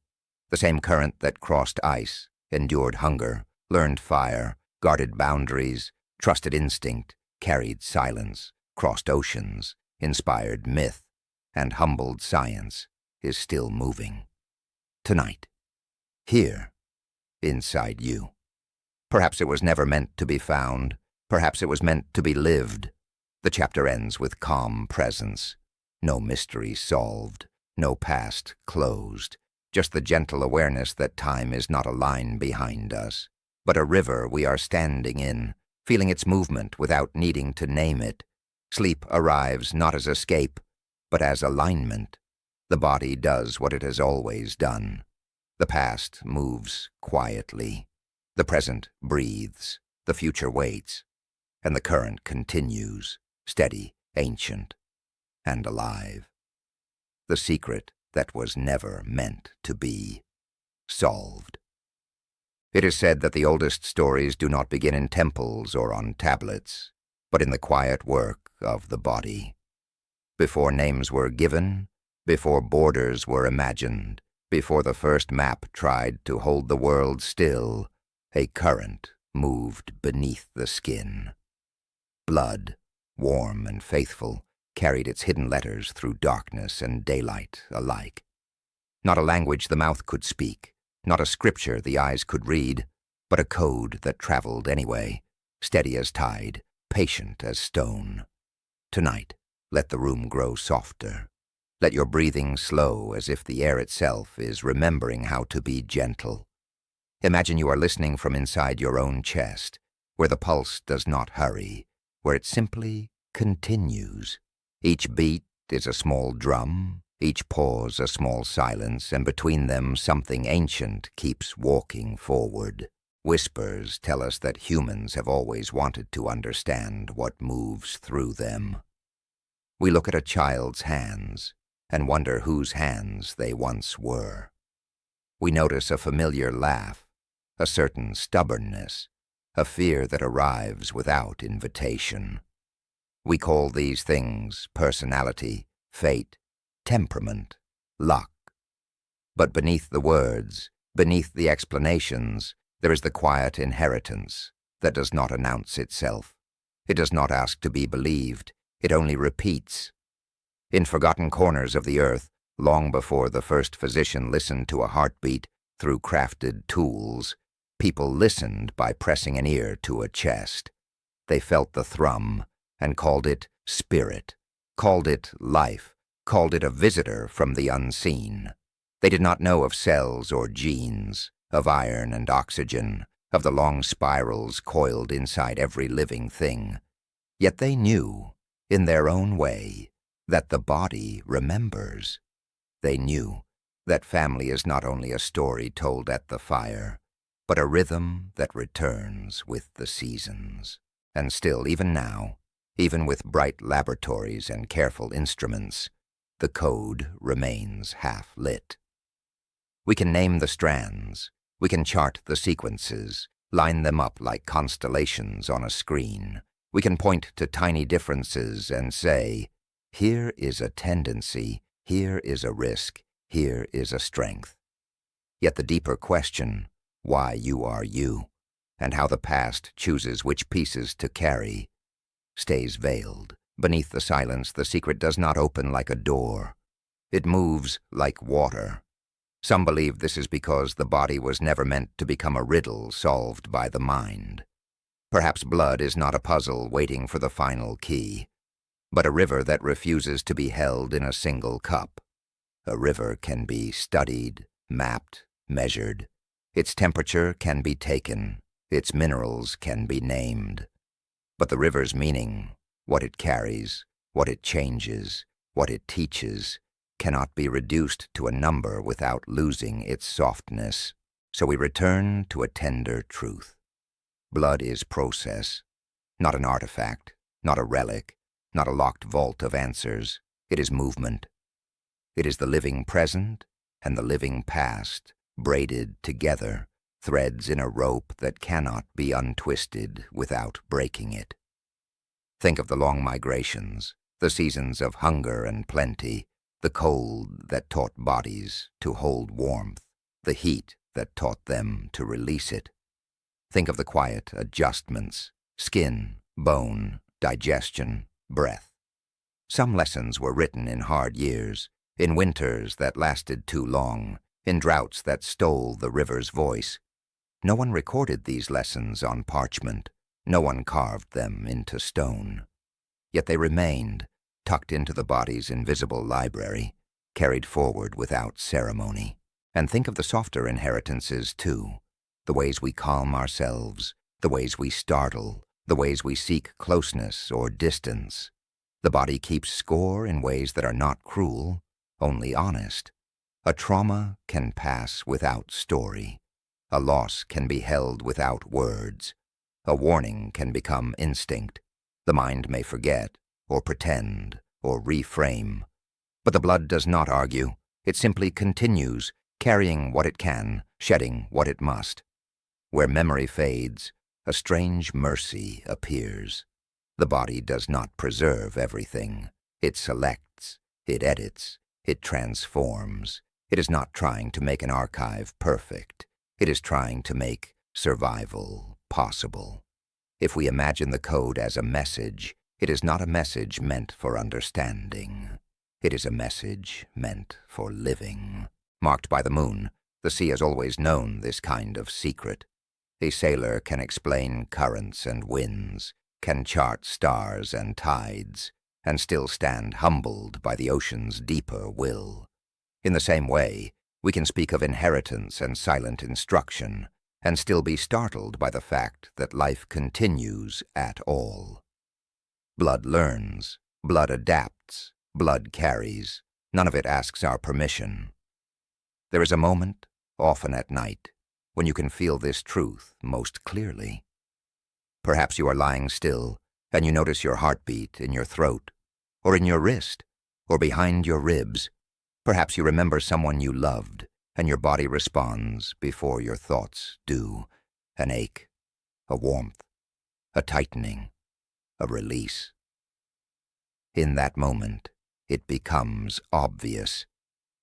The same current that crossed ice, endured hunger, learned fire, guarded boundaries, trusted instinct, carried silence, crossed oceans, inspired myth, and humbled science, is still moving. Tonight, here, inside you. Perhaps it was never meant to be found. Perhaps it was meant to be lived. The chapter ends with calm presence. No mystery solved, no past closed, just the gentle awareness that time is not a line behind us, but a river we are standing in, feeling its movement without needing to name it. Sleep arrives not as escape, but as alignment. The body does what it has always done. The past moves quietly. The present breathes. The future waits. And the current continues, steady, ancient, and alive. The secret that was never meant to be solved. It is said that the oldest stories do not begin in temples or on tablets, but in the quiet work of the body. Before names were given, before borders were imagined, before the first map tried to hold the world still, a current moved beneath the skin. Blood, warm and faithful, carried its hidden letters through darkness and daylight alike. Not a language the mouth could speak, not a scripture the eyes could read, but a code that traveled anyway, steady as tide, patient as stone. Tonight, let the room grow softer. Let your breathing slow as if the air itself is remembering how to be gentle. Imagine you are listening from inside your own chest, where the pulse does not hurry, where it simply continues. Each beat is a small drum, each pause a small silence, and between them something ancient keeps walking forward. Whispers tell us that humans have always wanted to understand what moves through them. We look at a child's hands and wonder whose hands they once were. We notice a familiar laugh, a certain stubbornness, a fear that arrives without invitation. We call these things personality, fate, temperament, luck. But beneath the words, beneath the explanations, there is the quiet inheritance that does not announce itself. It does not ask to be believed, it only repeats. In forgotten corners of the earth, long before the first physician listened to a heartbeat through crafted tools, people listened by pressing an ear to a chest. They felt the thrum and called it spirit, called it life, called it a visitor from the unseen. They did not know of cells or genes, of iron and oxygen, of the long spirals coiled inside every living thing. Yet they knew, in their own way, that the body remembers. They knew that family is not only a story told at the fire, but a rhythm that returns with the seasons. And still, even now, even with bright laboratories and careful instruments, the code remains half lit. We can name the strands, we can chart the sequences, line them up like constellations on a screen. We can point to tiny differences and say, here is a tendency, here is a risk, here is a strength. Yet the deeper question, why you are you, and how the past chooses which pieces to carry, stays veiled. Beneath the silence, the secret does not open like a door. It moves like water. Some believe this is because the body was never meant to become a riddle solved by the mind. Perhaps blood is not a puzzle waiting for the final key, but a river that refuses to be held in a single cup. A river can be studied, mapped, measured. Its temperature can be taken, its minerals can be named. But the river's meaning, what it carries, what it changes, what it teaches, cannot be reduced to a number without losing its softness. So we return to a tender truth. Blood is process, not an artifact, not a relic, not a locked vault of answers. It is movement. It is the living present and the living past, braided together, threads in a rope that cannot be untwisted without breaking it. Think of the long migrations, the seasons of hunger and plenty, the cold that taught bodies to hold warmth, the heat that taught them to release it. Think of the quiet adjustments, skin, bone, digestion, breath. Some lessons were written in hard years, in winters that lasted too long, in droughts that stole the river's voice. No one recorded these lessons on parchment. No one carved them into stone. Yet they remained, tucked into the body's invisible library, carried forward without ceremony. And think of the softer inheritances, too. The ways we calm ourselves, the ways we startle, the ways we seek closeness or distance. The body keeps score in ways that are not cruel, only honest. A trauma can pass without story. A loss can be held without words. A warning can become instinct. The mind may forget, or pretend, or reframe. But the blood does not argue. It simply continues, carrying what it can, shedding what it must. Where memory fades, a strange mercy appears. The body does not preserve everything. It selects, it edits, it transforms. It is not trying to make an archive perfect. It is trying to make survival possible. If we imagine the code as a message, it is not a message meant for understanding. It is a message meant for living. Marked by the moon, the sea has always known this kind of secret. A sailor can explain currents and winds, can chart stars and tides, and still stand humbled by the ocean's deeper will. In the same way, we can speak of inheritance and silent instruction, and still be startled by the fact that life continues at all. Blood learns, blood adapts, blood carries. None of it asks our permission. There is a moment, often at night, when you can feel this truth most clearly. Perhaps you are lying still, and you notice your heartbeat in your throat, or in your wrist, or behind your ribs. Perhaps you remember someone you loved, and your body responds before your thoughts do. An ache, a warmth, a tightening, a release. In that moment, it becomes obvious.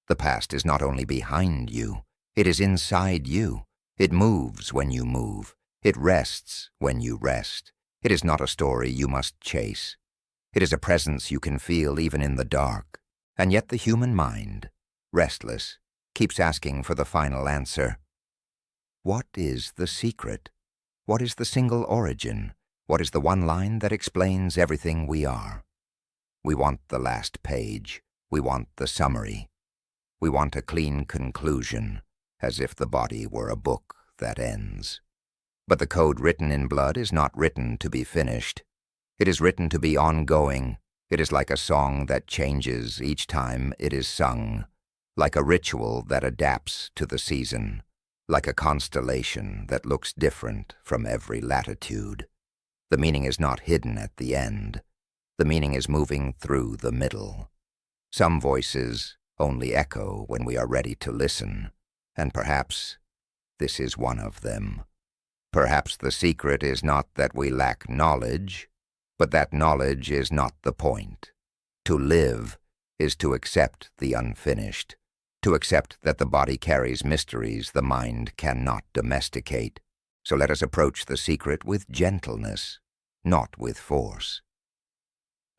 The past is not only behind you, it is inside you. It moves when you move. It rests when you rest. It is not a story you must chase. It is a presence you can feel even in the dark. And yet the human mind, restless, keeps asking for the final answer. What is the secret? What is the single origin? What is the one line that explains everything we are? We want the last page. We want the summary. We want a clean conclusion, as if the body were a book that ends. But the code written in blood is not written to be finished. It is written to be ongoing. It is like a song that changes each time it is sung, like a ritual that adapts to the season, like a constellation that looks different from every latitude. The meaning is not hidden at the end. The meaning is moving through the middle. Some voices only echo when we are ready to listen, and perhaps this is one of them. Perhaps the secret is not that we lack knowledge, but that knowledge is not the point. To live is to accept the unfinished, to accept that the body carries mysteries the mind cannot domesticate. So let us approach the secret with gentleness, not with force.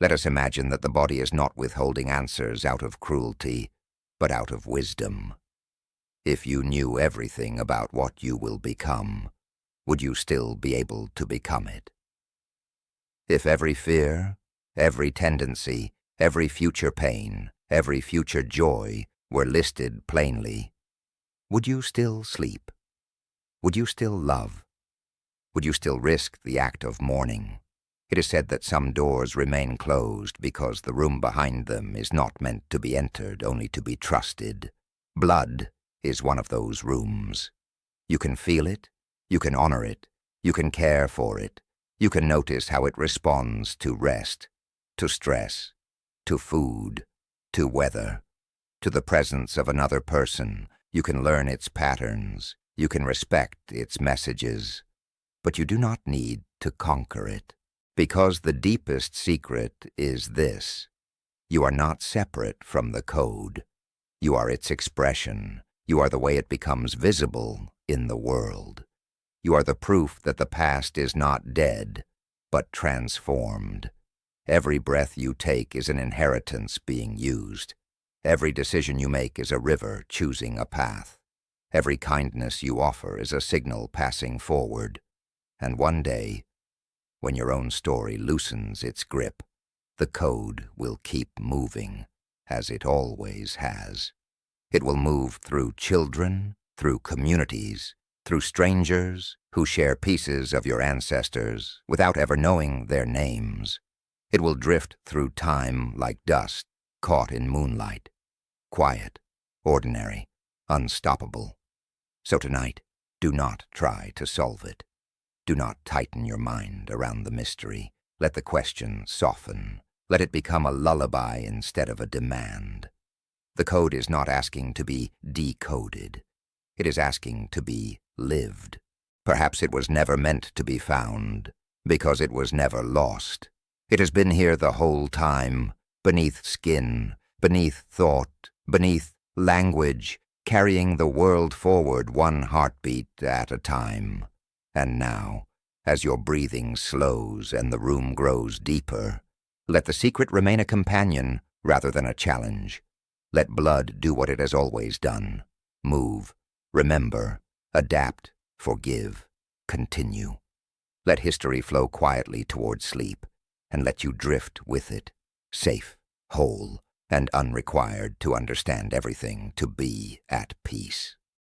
Let us imagine that the body is not withholding answers out of cruelty, but out of wisdom. If you knew everything about what you will become, would you still be able to become it? If every fear, every tendency, every future pain, every future joy were listed plainly, would you still sleep? Would you still love? Would you still risk the act of mourning? It is said that some doors remain closed because the room behind them is not meant to be entered, only to be trusted. Blood is one of those rooms. You can feel it, you can honor it, you can care for it, you can notice how it responds to rest, to stress, to food, to weather, to the presence of another person. You can learn its patterns, you can respect its messages, but you do not need to conquer it. Because the deepest secret is this: you are not separate from the code. You are its expression. You are the way it becomes visible in the world. You are the proof that the past is not dead, but transformed. Every breath you take is an inheritance being used. Every decision you make is a river choosing a path. Every kindness you offer is a signal passing forward. And one day, when your own story loosens its grip, the code will keep moving, as it always has. It will move through children, through communities, through strangers who share pieces of your ancestors without ever knowing their names. It will drift through time like dust caught in moonlight, quiet, ordinary, unstoppable. So tonight, do not try to solve it. Do not tighten your mind around the mystery. Let the question soften. Let it become a lullaby instead of a demand. The code is not asking to be decoded. It is asking to be lived. Perhaps it was never meant to be found, because it was never lost. It has been here the whole time, beneath skin, beneath thought, beneath language, carrying the world forward one heartbeat at a time. And now, as your breathing slows and the room grows deeper, let the secret remain a companion rather than a challenge. Let blood do what it has always done. Move, remember, adapt, forgive, continue. Let history flow quietly toward sleep, and let you drift with it, safe, whole, and unrequired to understand everything, to be at peace.